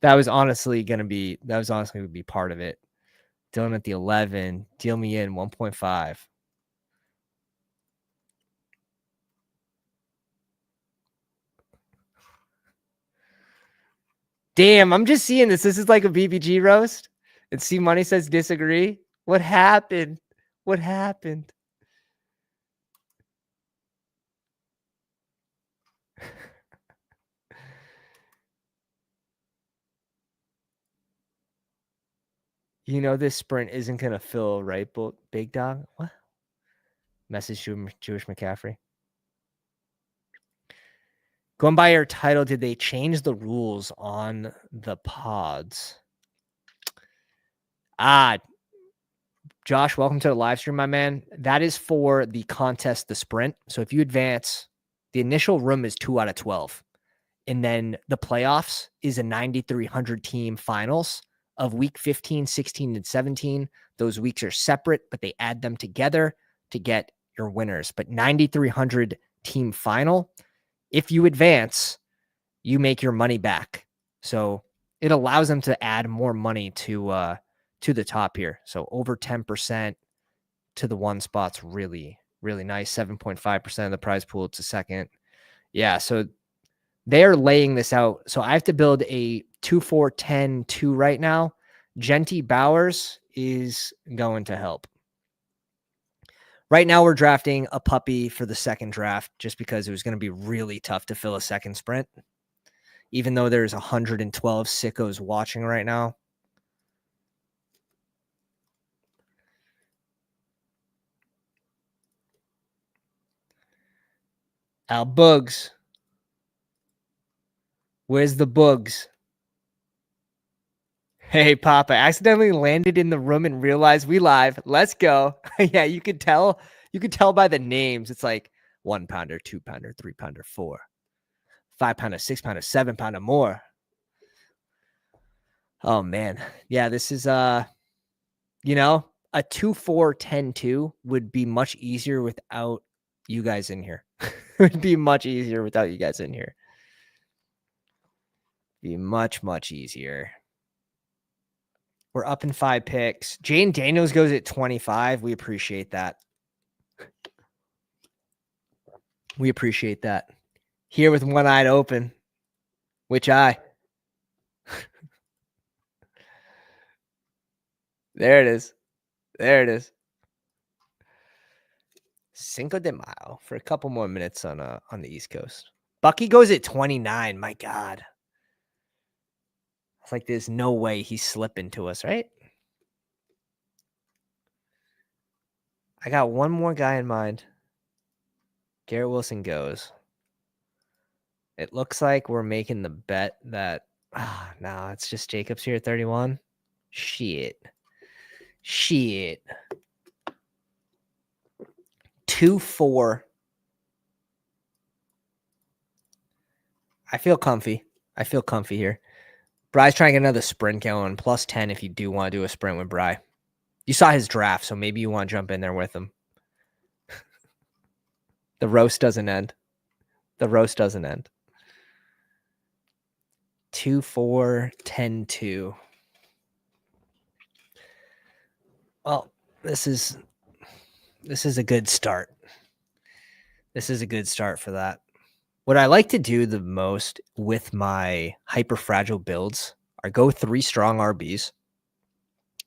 That was honestly going to be part of it. Dylan at the 11. Deal me in 1.5. Damn, I'm just seeing this. This is like a BBG roast. And C Money says disagree. What happened? What happened? You know this sprint isn't going to fill, right, Big Dog? What? Message Jewish McCaffrey. Going by your title, did they change the rules on the pods? Josh, welcome to the live stream, my man. That is for the contest, the sprint. So if you advance, the initial room is 2 out of 12. And then the playoffs is a 9,300 team finals of week 15, 16, and 17. Those weeks are separate, but they add them together to get your winners. But 9,300 team final, if you advance, you make your money back. So it allows them to add more money to the top here. So over 10% to the 1 spot's really, really nice. 7.5% of the prize pool to second. Yeah, so they're laying this out. So I have to build a 2-4, 10-2 right now. Genty Bowers is going to help. Right now we're drafting a puppy for the second draft just because it was going to be really tough to fill a second sprint. Even though there's 112 sickos watching right now. Al Bugs. Where's the Bugs? Hey, Papa, accidentally landed in the room and realized we live. Let's go. Yeah, you could tell. You could tell by the names. It's like 1 pounder, 2 pounder, 3 pounder, 4, 5 pounder, 6 pounder, 7 pounder more. Oh man. Yeah, this is a 2-4, 10-2 would be much easier without you guys in here. It would be much easier without you guys in here. Be much, much easier. We're up in 5 picks. Jane Daniels goes at 25. We appreciate that. We appreciate that. Here with one eye open. Which eye? There it is. There it is. Cinco de Mayo for a couple more minutes on the East Coast. Bucky goes at 29. My God. It's like there's no way he's slipping to us, right? I got one more guy in mind. Garrett Wilson goes. It looks like we're making the bet that no, it's just Jacobs here at 31. Shit. 2-4. I feel comfy here. Bry's trying to get another sprint going. Plus 10 if you do want to do a sprint with Bry. You saw his draft, so maybe you want to jump in there with him. The roast doesn't end. 2-4, 10-2. Well, this is a good start. This is a good start for that. What I like to do the most with my hyper fragile builds are go 3 strong RBs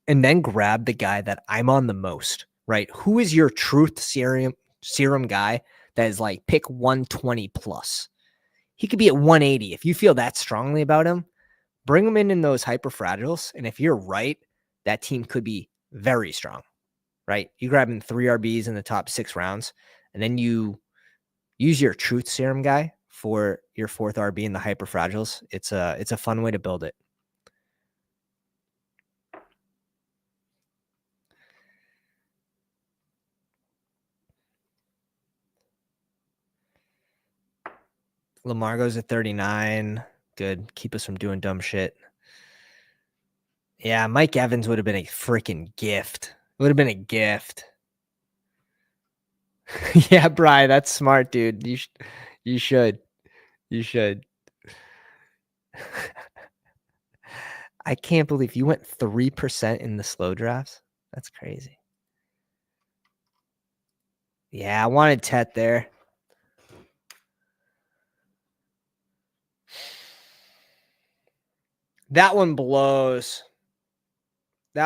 and then grab the guy that I'm on the most, right? Who is your truth serum guy that is like pick 120 plus? He could be at 180. If you feel that strongly about him, bring him in those hyper fragiles. And if you're right, that team could be very strong, right? You grab in 3 RBs in the top 6 rounds, and then you use your truth serum guy for your 4th RB in the hyper fragiles. It's a fun way to build it. Lamar goes at 39. Good. Keep us from doing dumb shit. Yeah, Mike Evans would have been a freaking gift. It would have been a gift. Yeah, Bri, that's smart, dude. You should. I can't believe you went 3% in the slow drafts. That's crazy. Yeah, I wanted Tet there. That one blows. It's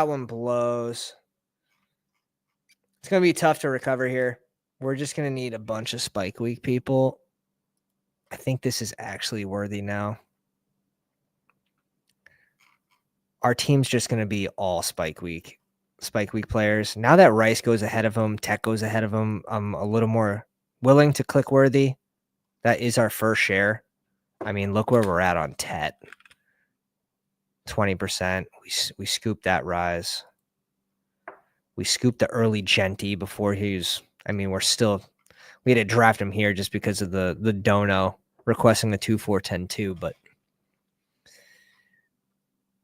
going to be tough to recover here. We're just going to need a bunch of spike week people. I think this is actually worthy now. Our team's just going to be all spike week players. Now that Rice goes ahead of him, Tech goes ahead of him, I'm a little more willing to click worthy. That is our first share. I mean, look where we're at on Tet. 20%. We scooped that rise. We scooped the early Genty before we had to draft him here just because of the dono requesting the 2-4-10-2. But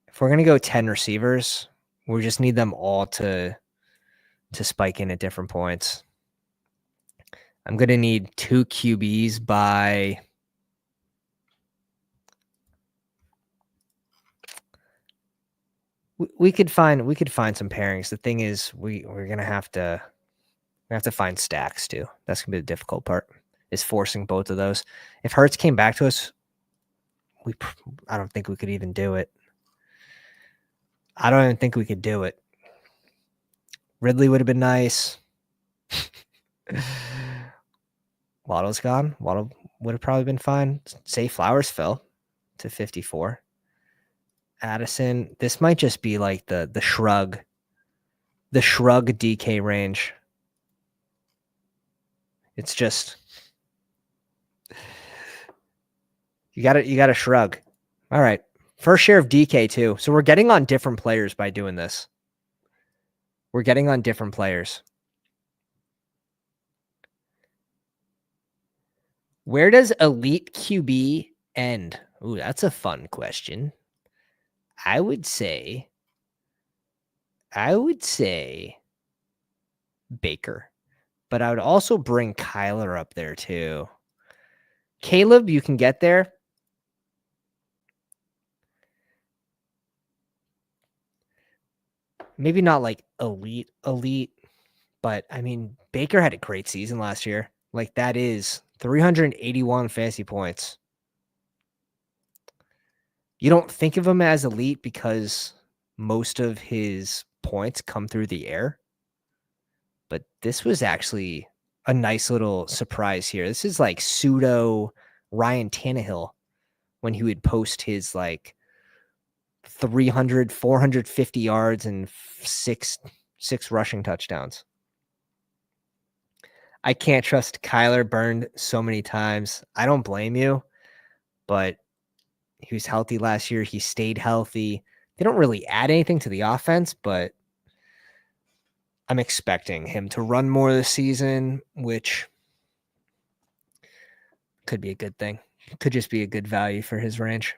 if we're going to go 10 receivers, we just need them all to spike in at different points. I'm going to need 2 QBs by we could find some pairings. The thing is we're going to have to find stacks too. That's going to be the difficult part, is forcing both of those. If Hurts came back to us, I don't think we could even do it. I don't even think we could do it. Ridley would have been nice. Waddle's gone. Waddle would have probably been fine. Say Flowers fell to 54. Addison, this might just be like the shrug DK range. It's just you got to shrug. All right. First share of DK too. So we're getting on different players by doing this. Where does elite QB end? Ooh, that's a fun question. I would say Baker, but I would also bring Kyler up there too. Caleb, you can get there. Maybe not like elite, but I mean, Baker had a great season last year. Like that is 381 fantasy points. You don't think of him as elite because most of his points come through the air. But this was actually a nice little surprise here. This is like pseudo Ryan Tannehill when he would post his like 300, 450 yards and six rushing touchdowns. I can't trust Kyler, burned so many times. I don't blame you, but he was healthy last year. He stayed healthy. They don't really add anything to the offense, but I'm expecting him to run more this season, which could be a good thing. Could just be a good value for his range.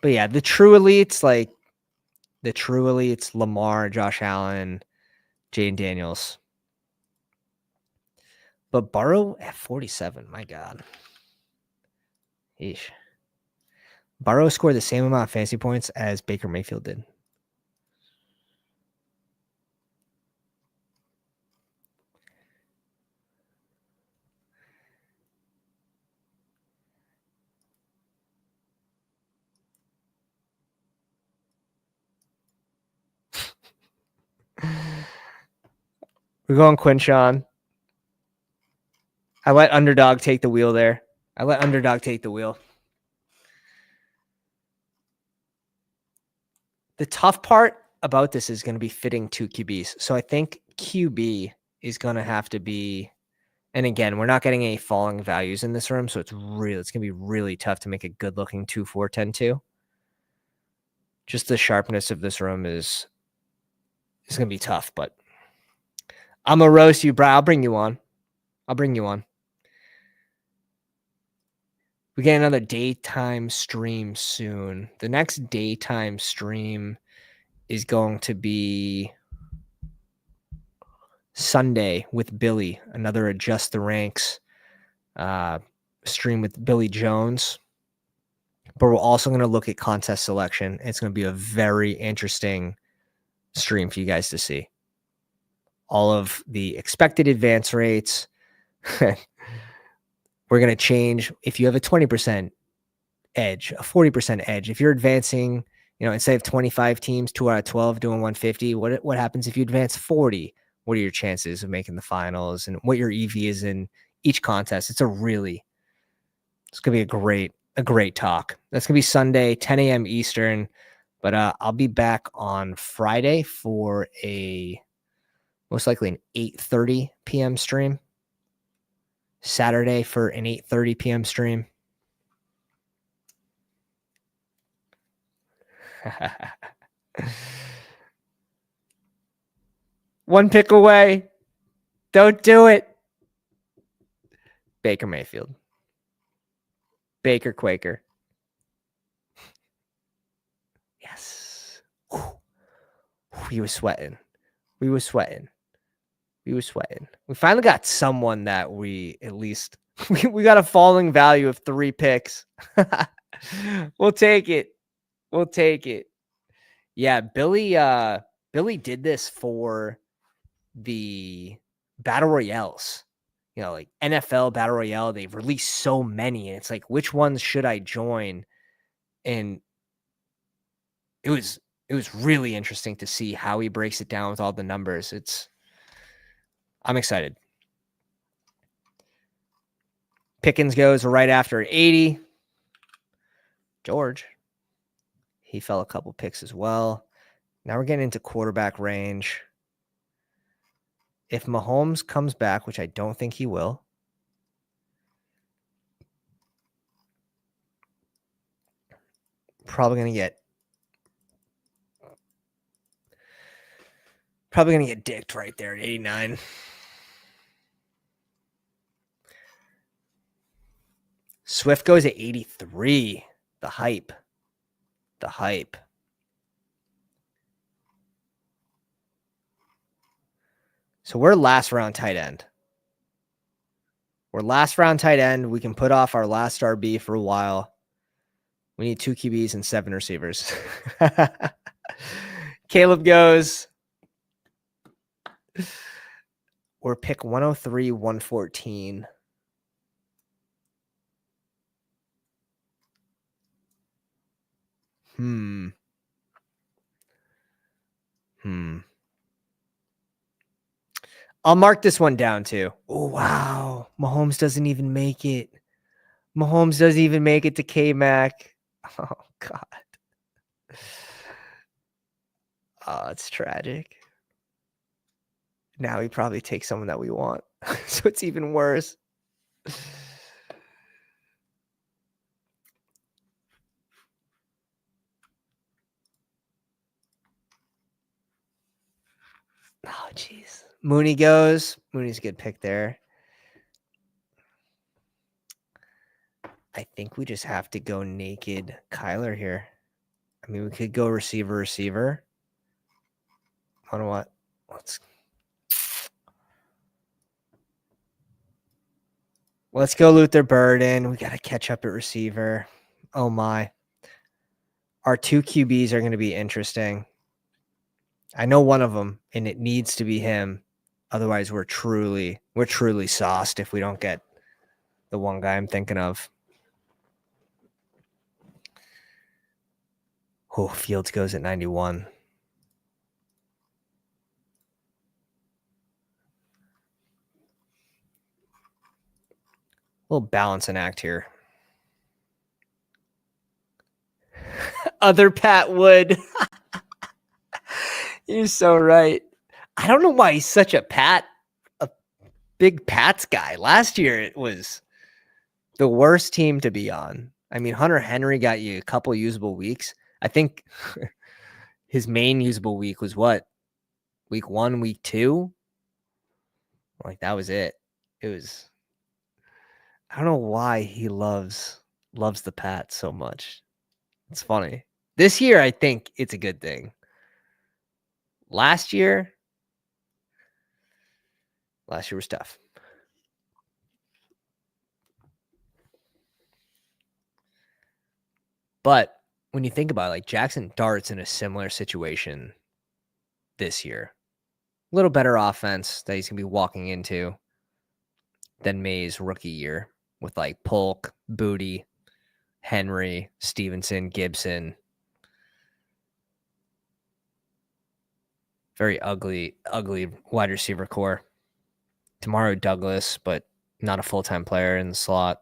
But yeah, the true elites, Lamar, Josh Allen, Jane Daniels. But Burrow at 47, my God. Eesh. Burrow scored the same amount of fantasy points as Baker Mayfield did. We're going Quinshawn. I let Underdog take the wheel there. The tough part about this is going to be fitting two QBs. So I think QB is going to have to be, and again, we're not getting any falling values in this room, so it's going to be really tough to make a good looking 2-4-10-2. Just the sharpness of this room is going to be tough, but I'm going to roast you, bro. I'll bring you on. We get another daytime stream soon. The next daytime stream is going to be Sunday with Billy, another Adjust the Ranks stream with Billy Jones. But we're also going to look at contest selection. It's going to be a very interesting stream for you guys to see. All of the expected advance rates. We're going to change if you have a 20% edge, a 40% edge. If you're advancing, instead of 25 teams, 2 out of 12 doing 150, what happens if you advance 40? What are your chances of making the finals and what your EV is in each contest? It's going to be a great talk. That's going to be Sunday, 10 a.m. Eastern, but I'll be back on Friday for most likely an 8:30 p.m. stream. Saturday for an 8:30 p.m. stream. One pick away. Don't do it. Baker Mayfield. Baker Quaker. Yes. We were sweating. We finally got someone that we at least we got a falling value of 3 picks. We'll take it. Yeah, Billy did this for the battle royales. Like NFL battle royale, they've released so many, and it's like, which ones should I join? And it was really interesting to see how he breaks it down with all the numbers. I'm excited. Pickens goes right after 80. George, he fell a couple picks as well. Now we're getting into quarterback range. If Mahomes comes back, which I don't think he will, probably going to get dicked right there at 89. Swift goes at 83. The hype. So we're last round tight end. We can put off our last RB for a while. We need 2 QBs and 7 receivers. Caleb goes. or pick 103, 114. I'll mark this one down too. Oh, wow. Mahomes doesn't even make it. Mahomes doesn't even make it to K-Mac. Oh, God. Oh, it's tragic. Now he probably takes someone that we want. So it's even worse. Oh, jeez. Mooney goes. Mooney's a good pick there. I think we just have to go naked Kyler here. I mean, we could go receiver. I don't know what. Let's go Luther Burden. We got to catch up at receiver. Oh, my. Our two QBs are going to be interesting. I know one of them, and it needs to be him. Otherwise, we're truly sauced if we don't get the one guy I'm thinking of. Oh, Fields goes at 91. A little balancing act here. Other Pat Wood. You're so right. I don't know why he's such a big Pats guy. Last year, it was the worst team to be on. I mean, Hunter Henry got you a couple usable weeks. I think his main usable week was what? Week 1, week 2? Like, that was it. It was, I don't know why he loves the Pats so much. It's funny. This year, I think it's a good thing. Last year was tough. But when you think about it, like Jackson Dart's in a similar situation this year. A little better offense that he's going to be walking into than May's rookie year with like Polk, Booty, Henry, Stevenson, Gibson. Very ugly wide receiver core. Tomorrow Douglas, but not a full-time player in the slot.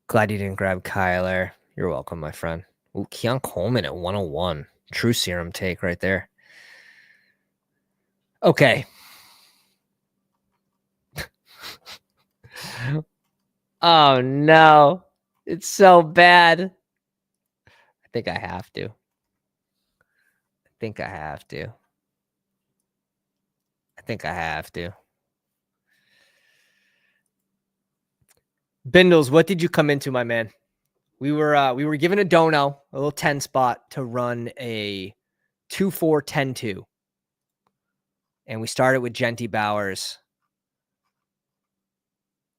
Glad you didn't grab Kyler. You're welcome, my friend. Ooh, Keon Coleman at 101. True serum take right there. Okay. Oh, no. It's so bad. I think I have to. Bindles, what did you come into, my man? We were given a dono, a little 10 spot to run a 2-4-10-2. And we started with Genty Bowers.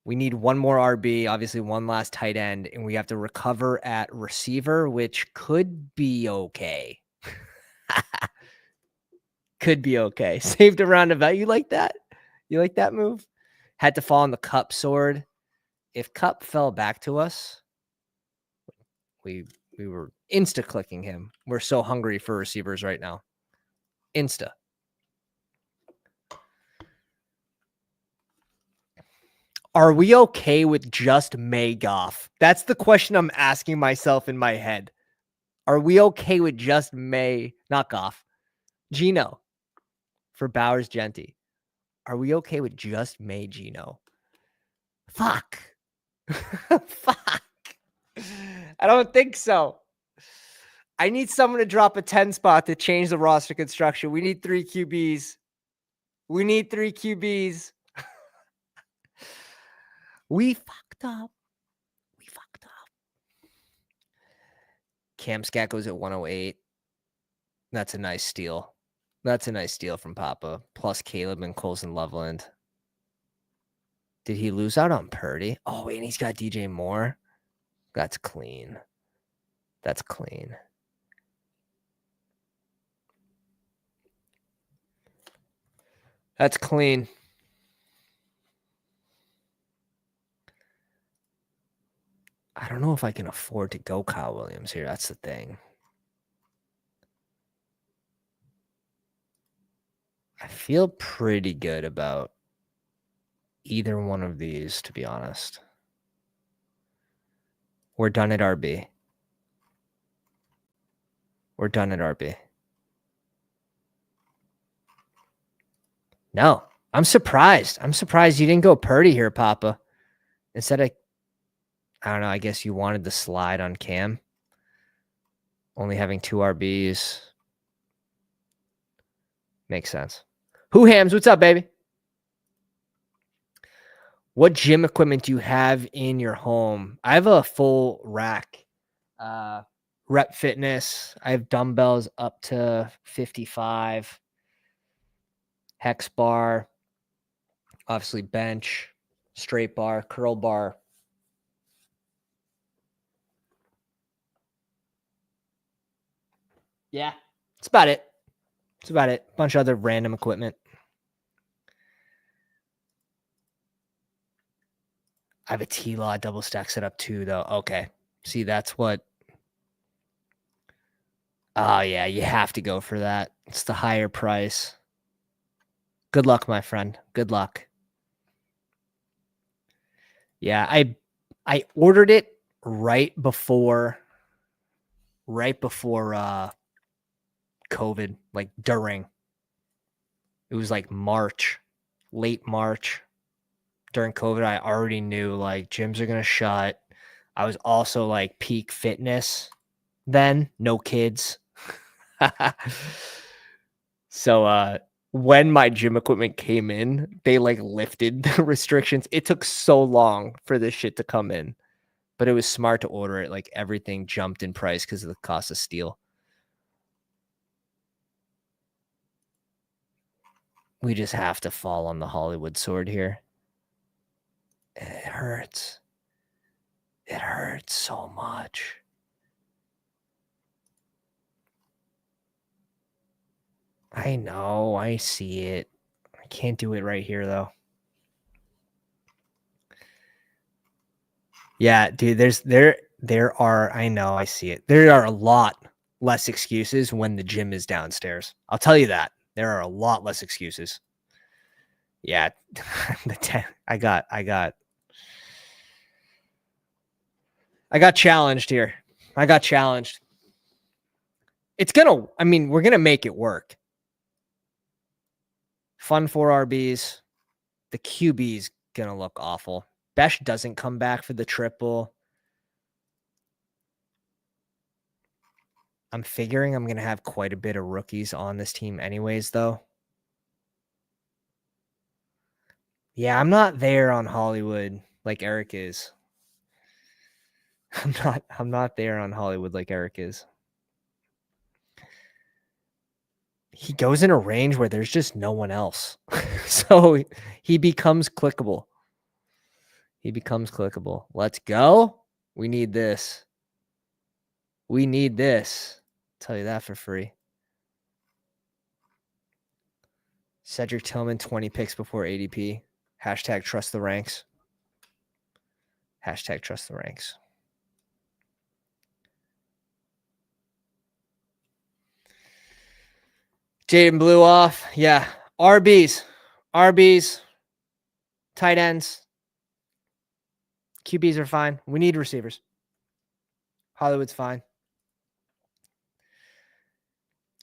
We need one more RB, obviously one last tight end, and we have to recover at receiver, which could be okay. Could be okay. Saved a roundabout. You like that? You like that move? Had to fall on the Cup sword. If Cup fell back to us, we were insta-clicking him. We're so hungry for receivers right now. Insta. Are we okay with just May Goff? That's the question I'm asking myself in my head. Are we okay with just May, not Goff, Gino for Bowers Genty? Are we okay with just May Gino? Fuck. Fuck. I don't think so. I need someone to drop a 10 spot to change the roster construction. We need 3 QBs. We fucked up. Cam Scat goes at 108. That's a nice steal. From Papa. Plus Caleb and Colson Loveland. Did he lose out on Purdy? Oh, and he's got DJ Moore. That's clean. That's clean. I don't know if I can afford to go Kyle Williams here. That's the thing. I feel pretty good about either one of these, to be honest. We're done at RB. We're done at RB. No, I'm surprised. I'm surprised you didn't go Purdy here, Papa. Instead of, I don't know, I guess you wanted the slide on Cam. Only having 2 RBs. Makes sense. Who Hams? What's up, baby? What gym equipment do you have in your home? I have a full rack. Rep Fitness. I have dumbbells up to 55. Hex bar. Obviously bench. Straight bar. Curl bar. Yeah. That's about it. That's about it. Bunch of other random equipment. I have a T-Law double stack set up too, though. Okay. See, that's what. Oh, yeah. You have to go for that. It's the higher price. Good luck, my friend. Good luck. Yeah, I ordered it right before COVID, like during. It was like March, late March. During COVID, I already knew like gyms are gonna shut. I was also like peak fitness then, no kids. So when my gym equipment came in, they like lifted the restrictions. It took so long for this shit to come in. But it was smart to order it. Like everything jumped in price because of the cost of steel. We just have to fall on the Hollywood sword here. It hurts. It hurts so much. I know. I see it. I can't do it right here, though. Yeah, dude, there are, I know, I see it. There are a lot less excuses when the gym is downstairs. I'll tell you that. There are a lot less excuses. Yeah, I got challenged here. I got challenged. It's gonna, I mean, we're gonna make it work. Fun 4 RBs. The QB's gonna look awful. Besh doesn't come back for the triple. I'm figuring I'm gonna have quite a bit of rookies on this team anyways, though. Yeah, I'm not there on Hollywood like Eric is. I'm not there on Hollywood like Eric is. He goes in a range where there's just no one else. So he becomes clickable. Let's go. We need this. Tell you that for free. Cedric Tillman, 20 picks before ADP. Hashtag trust the ranks. Jaden blew off. Yeah. RBs. Tight ends. QBs are fine. We need receivers. Hollywood's fine.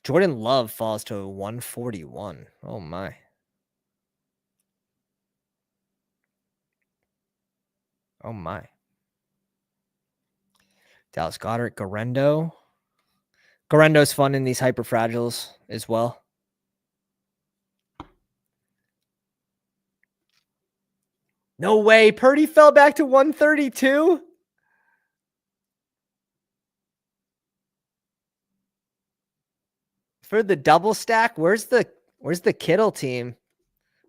Jordan Love falls to 141. Oh, my. Dallas Goedert, Garendo. Garendo's fun in these hyper fragiles as well. No way. Purdy fell back to 132. For the double stack, where's the Kittle team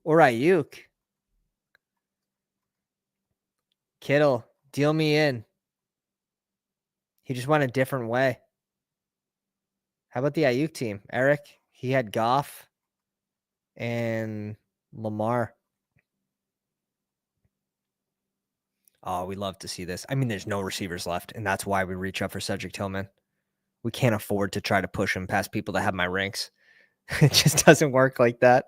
or Ayuk? Kittle, deal me in. He just went a different way. How about the Ayuk team? Eric, he had Goff and Lamar. Oh, we love to see this. I mean, there's no receivers left, and that's why we reach up for Cedric Tillman. We can't afford to try to push him past people that have my ranks. It just doesn't work like that.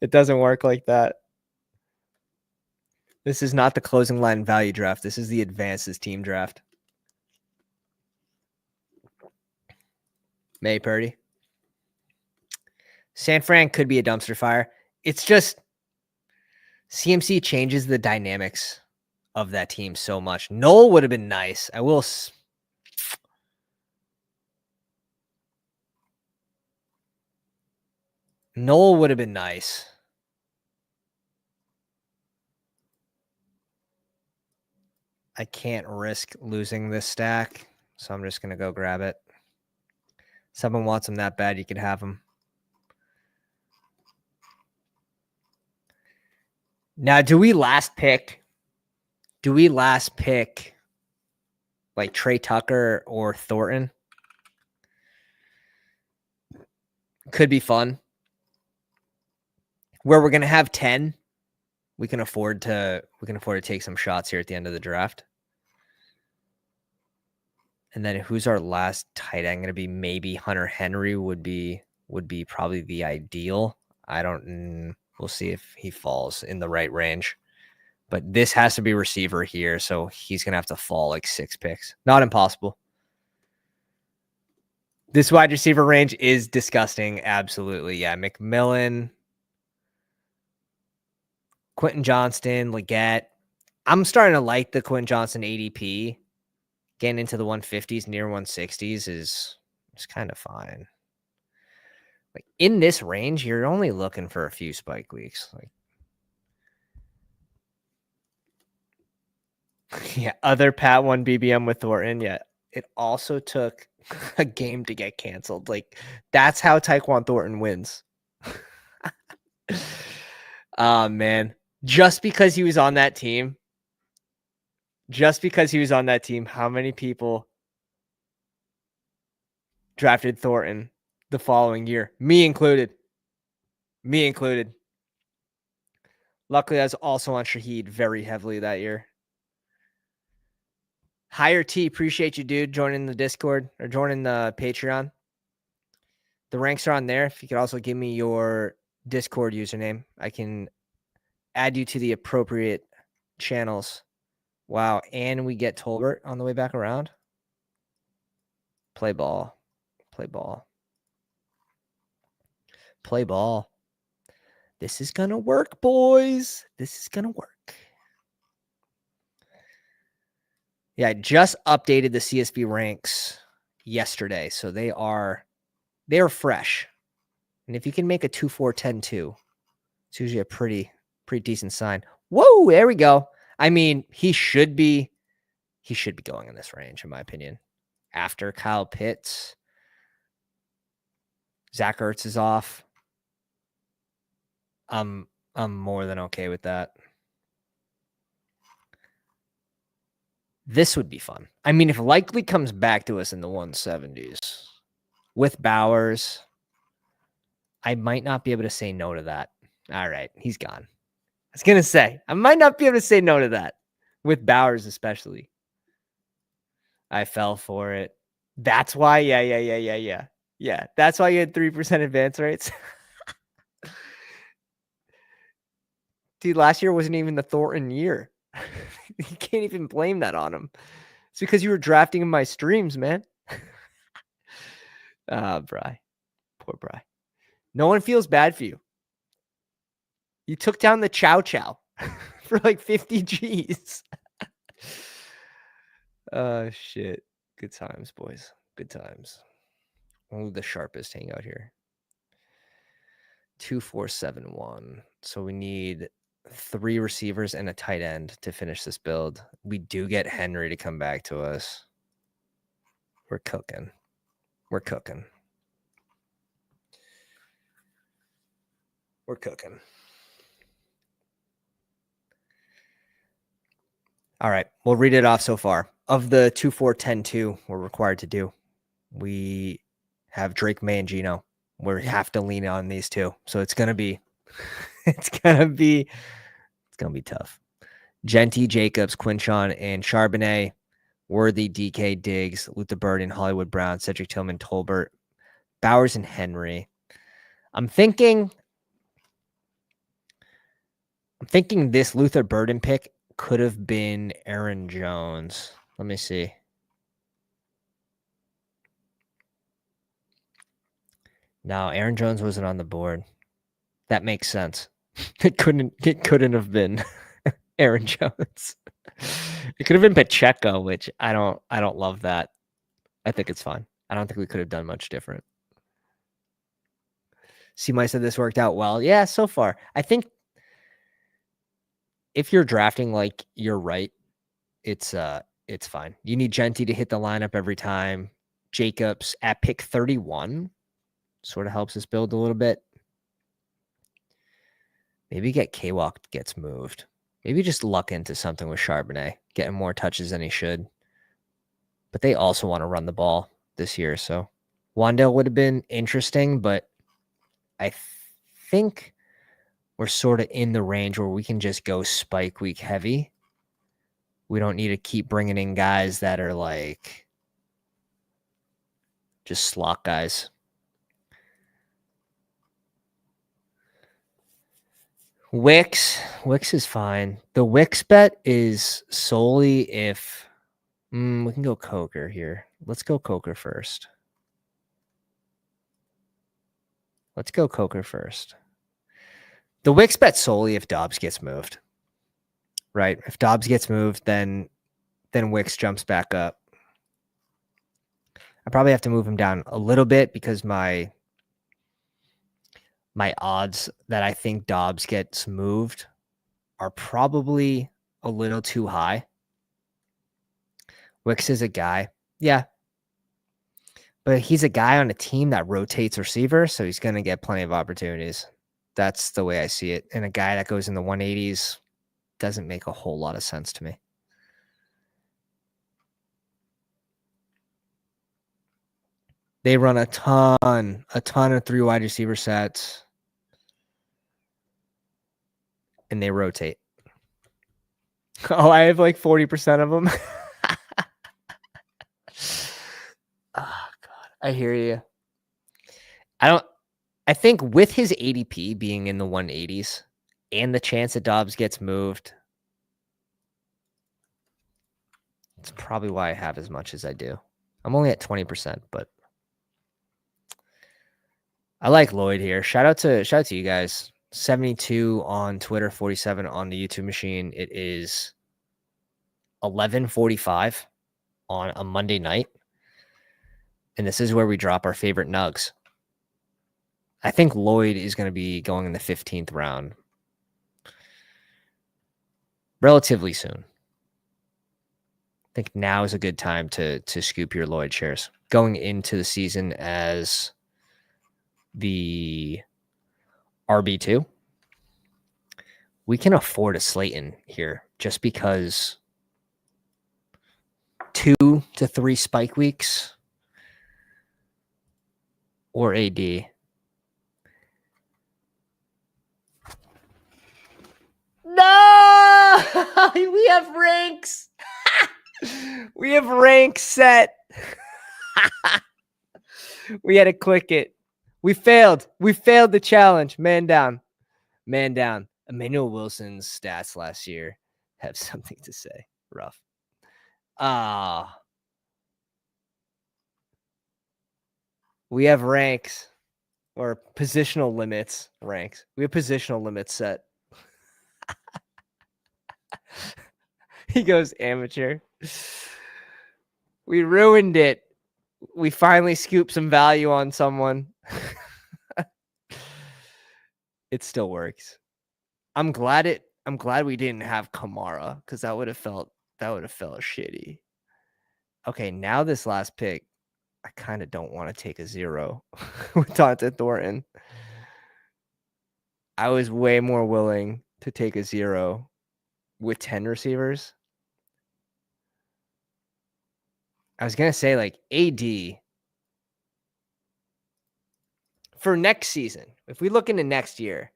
It doesn't work like that. This is not the closing line value draft. This is the advances team draft. May Purdy. San Fran could be a dumpster fire. It's just CMC changes the dynamics of that team so much. Noel would have been nice. I will. Noel would have been nice. I can't risk losing this stack, so I'm just going to go grab it. Someone wants him that bad, you could have him. Now, do we last pick like Trey Tucker or Thornton? Could be fun. Where we're going to have 10, we can afford to take some shots here at the end of the draft. And then who's our last tight end going to be? Maybe Hunter Henry would be probably the ideal. We'll see if he falls in the right range. But this has to be receiver here, so he's going to have to fall like 6 picks. Not impossible. This wide receiver range is disgusting. Absolutely. Yeah, McMillan, Quentin Johnston, Leggett. I'm starting to like the Quentin Johnston ADP. Getting into the 150s, near 160s is kind of fine. Like in this range, you're only looking for a few spike weeks. Like, yeah, other Pat 1 BBM with Thornton. Yeah, it also took a game to get canceled. Like that's how Tyquan Thornton wins. Oh man, just because he was on that team. How many people drafted Thornton the following year? Me included. Luckily, I was also on Shaheed very heavily that year. Higher T, appreciate you, dude, joining the Discord or joining the Patreon. The ranks are on there. If you could also give me your Discord username, I can add you to the appropriate channels. Wow, and we get Tolbert on the way back around. Play ball. This is going to work, boys. This is going to work. Yeah, I just updated the CSB ranks yesterday, so they are fresh. And if you can make a 2-4-10-2, it's usually a pretty decent sign. Whoa, there we go. I mean, he should be going in this range, in my opinion. After Kyle Pitts, Zach Ertz is off. I'm more than okay with that. This would be fun. I mean, if Likely comes back to us in the 170s with Bowers, I might not be able to say no to that. All right, he's gone. I was going to say, I might not be able to say no to that with Bowers especially. I fell for it. That's why, yeah. That's why you had 3% advance rates. Dude, last year wasn't even the Thornton year. You can't even blame that on him. It's because you were drafting in my streams, man. Bry. Poor Bry. No one feels bad for you. You took down the Chow Chow for like 50 G's. Shit. Good times, boys. Good times. Only the sharpest hang out here. 2-4-7-1. So we need 3 receivers and a tight end to finish this build. We do get Henry to come back to us. We're cooking. All right. We'll read it off so far. Of the 2-4-10-2 we're required to do, we have Drake, May, and Gino. We have to lean on these two. So it's going to be It's gonna be tough. Genty, Jacobs, Quinchon, and Charbonnet, Worthy, DK, Diggs, Luther Burden, Hollywood Brown, Cedric Tillman, Tolbert, Bowers, and Henry. I'm thinking this Luther Burden pick could have been Aaron Jones. Let me see. No, Aaron Jones wasn't on the board. That makes sense. It couldn't have been Aaron Jones. It could have been Pacheco, which I don't love that. I think it's fine. I don't think we could have done much different. C-Mice said this worked out well. Yeah, so far. I think if you're drafting like you're right, it's fine. You need Genty to hit the lineup every time. Jacobs at pick 31 sort of helps us build a little bit. Maybe get K-Walk gets moved. Maybe just luck into something with Charbonnet, getting more touches than he should. But they also want to run the ball this year, so Wandale would have been interesting, but I think we're sort of in the range where we can just go spike week heavy. We don't need to keep bringing in guys that are like just slot guys. Wicks is fine. The Wicks bet is solely if we can go Coker here. Let's go Coker first. The Wicks bet solely if Dobbs gets moved. Right? If Dobbs gets moved, then Wicks jumps back up. I probably have to move him down a little bit because my odds that I think Dobbs gets moved are probably a little too high. Wicks is a guy. Yeah. But he's a guy on a team that rotates receiver, so he's going to get plenty of opportunities. That's the way I see it. And a guy that goes in the 180s doesn't make a whole lot of sense to me. They run a ton of 3 wide receiver sets, and they rotate. Oh, I have like 40% of them. Oh, God. I hear you. I think with his ADP being in the 180s and the chance that Dobbs gets moved, it's probably why I have as much as I do. I'm only at 20%, but I like Lloyd here. Shout out to you guys. 72 on Twitter, 47 on the YouTube machine. It is 11:45 on a Monday night. And this is where we drop our favorite nugs. I think Lloyd is going to be going in the 15th round relatively soon. I think now is a good time to scoop your Lloyd shares. Going into the season as the RB2, we can afford a Slayton here just because 2 to 3 spike weeks or AD. No! We have ranks. We have ranks set. We had to click it. We failed. We failed the challenge. Man down. Emmanuel Wilson's stats last year have something to say. Rough. We have ranks or positional limits. Ranks. We have positional limits set. He goes amateur. We ruined it. We finally scooped some value on someone. It still works. I'm glad we didn't have Kamara because that would have felt shitty. Okay, now this last pick, I kind of don't want to take a 0 with Dante Thornton. I was way more willing to take a 0 with 10 receivers. I was going to say like AD for next season. If we look into next year,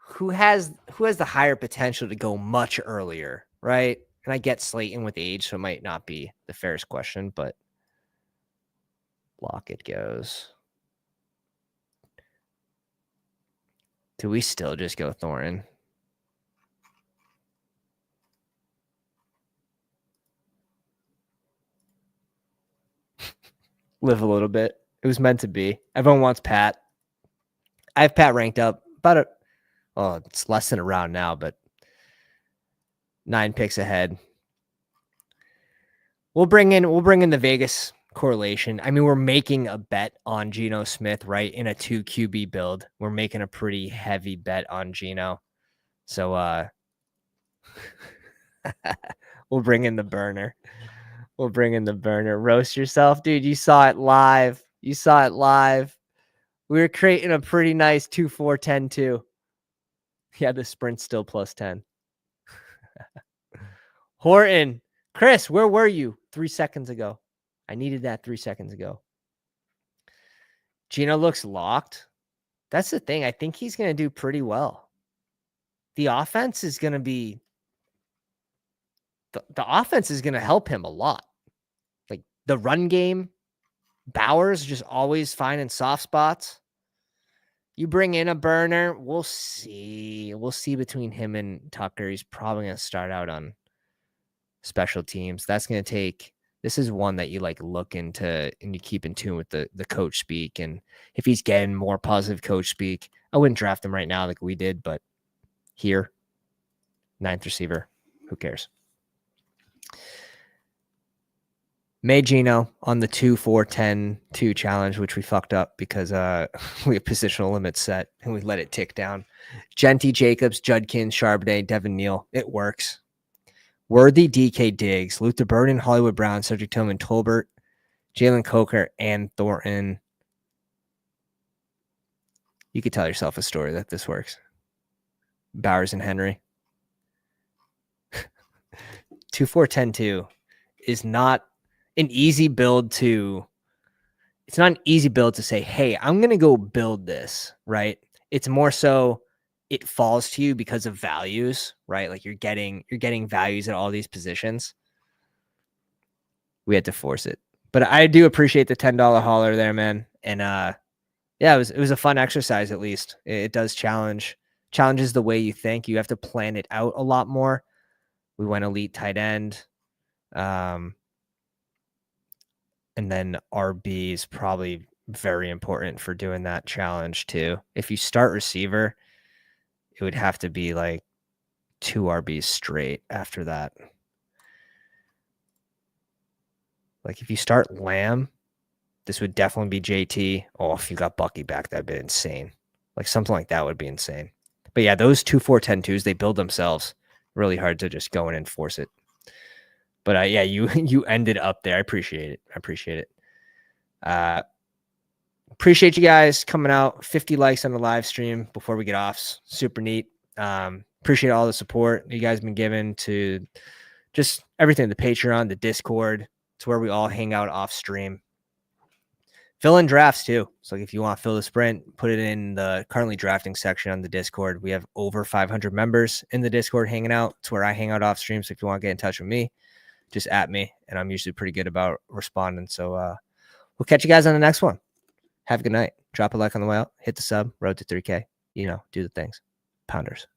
who has the higher potential to go much earlier, right? And I get Slayton with age, so it might not be the fairest question, but Lockett goes. Do we still just go Thornton? Live a little bit. It was meant to be. Everyone wants Pat. I have Pat ranked up about it's less than a round now, but 9 picks ahead. We'll bring in the Vegas correlation. I mean, we're making a bet on Geno Smith, right? In a 2 QB build. We're making a pretty heavy bet on Geno. So we'll bring in the burner. We'll bring in the burner. Roast yourself, dude. You saw it live. We were creating a pretty nice 2-4-10-2. Yeah, the sprint's still plus 10. Horton. Chris, where were you 3 seconds ago? I needed that 3 seconds ago. Gino looks locked. That's the thing. I think he's going to do pretty well. The offense is going to be... The offense is going to help him a lot. Like, the run game, Bowers just always finding soft spots. You bring in a burner, we'll see. We'll see between him and Tucker. He's probably going to start out on special teams. That's going to take... This is one that you like look into and you keep in tune with the coach speak. And if he's getting more positive coach speak, I wouldn't draft him right now like we did, but here, 9th receiver, who cares? May Gino on the 2-4-10-2 challenge, which we fucked up because we have positional limits set and we let it tick down. Genty, Jacobs, Judkins, Charbonnet, Devin Neal. It works. Worthy, DK Diggs, Luther Burden, Hollywood Brown, Cedric Tillman, Tolbert, Jalen Coker, and Thornton. You could tell yourself a story that this works. Bowers and Henry. 2-4-10-2 is not an easy build to... It's not an easy build to say, hey, I'm going to go build this, right? It's more so... It falls to you because of values, right? Like you're getting values at all these positions. We had to force it, but I do appreciate the $10 hauler there, man. And yeah, it was a fun exercise. At least it does challenges the way you think. You have to plan it out a lot more. We went elite tight end, and then RB is probably very important for doing that challenge too. If you start receiver, it would have to be like 2 RBs straight after that. Like if you start Lamb, this would definitely be JT. Oh, if you got Bucky back, that'd be insane. Like something like that would be insane. But yeah, those 2-4-10-2s, they build themselves. Really hard to just go in and force it. But yeah, you ended up there. I appreciate it. Appreciate you guys coming out. 50 likes on the live stream before we get off. Super neat. Appreciate all the support you guys have been giving to just everything. The Patreon, the Discord. It's where we all hang out off stream. Fill in drafts too. So if you want to fill the sprint, put it in the currently drafting section on the Discord. We have over 500 members in the Discord hanging out. It's where I hang out off stream. So if you want to get in touch with me, just at me. And I'm usually pretty good about responding. So we'll catch you guys on the next one. Have a good night. Drop a like on the way out. Hit the sub. Road to 3K. You know, do the things. Pounders.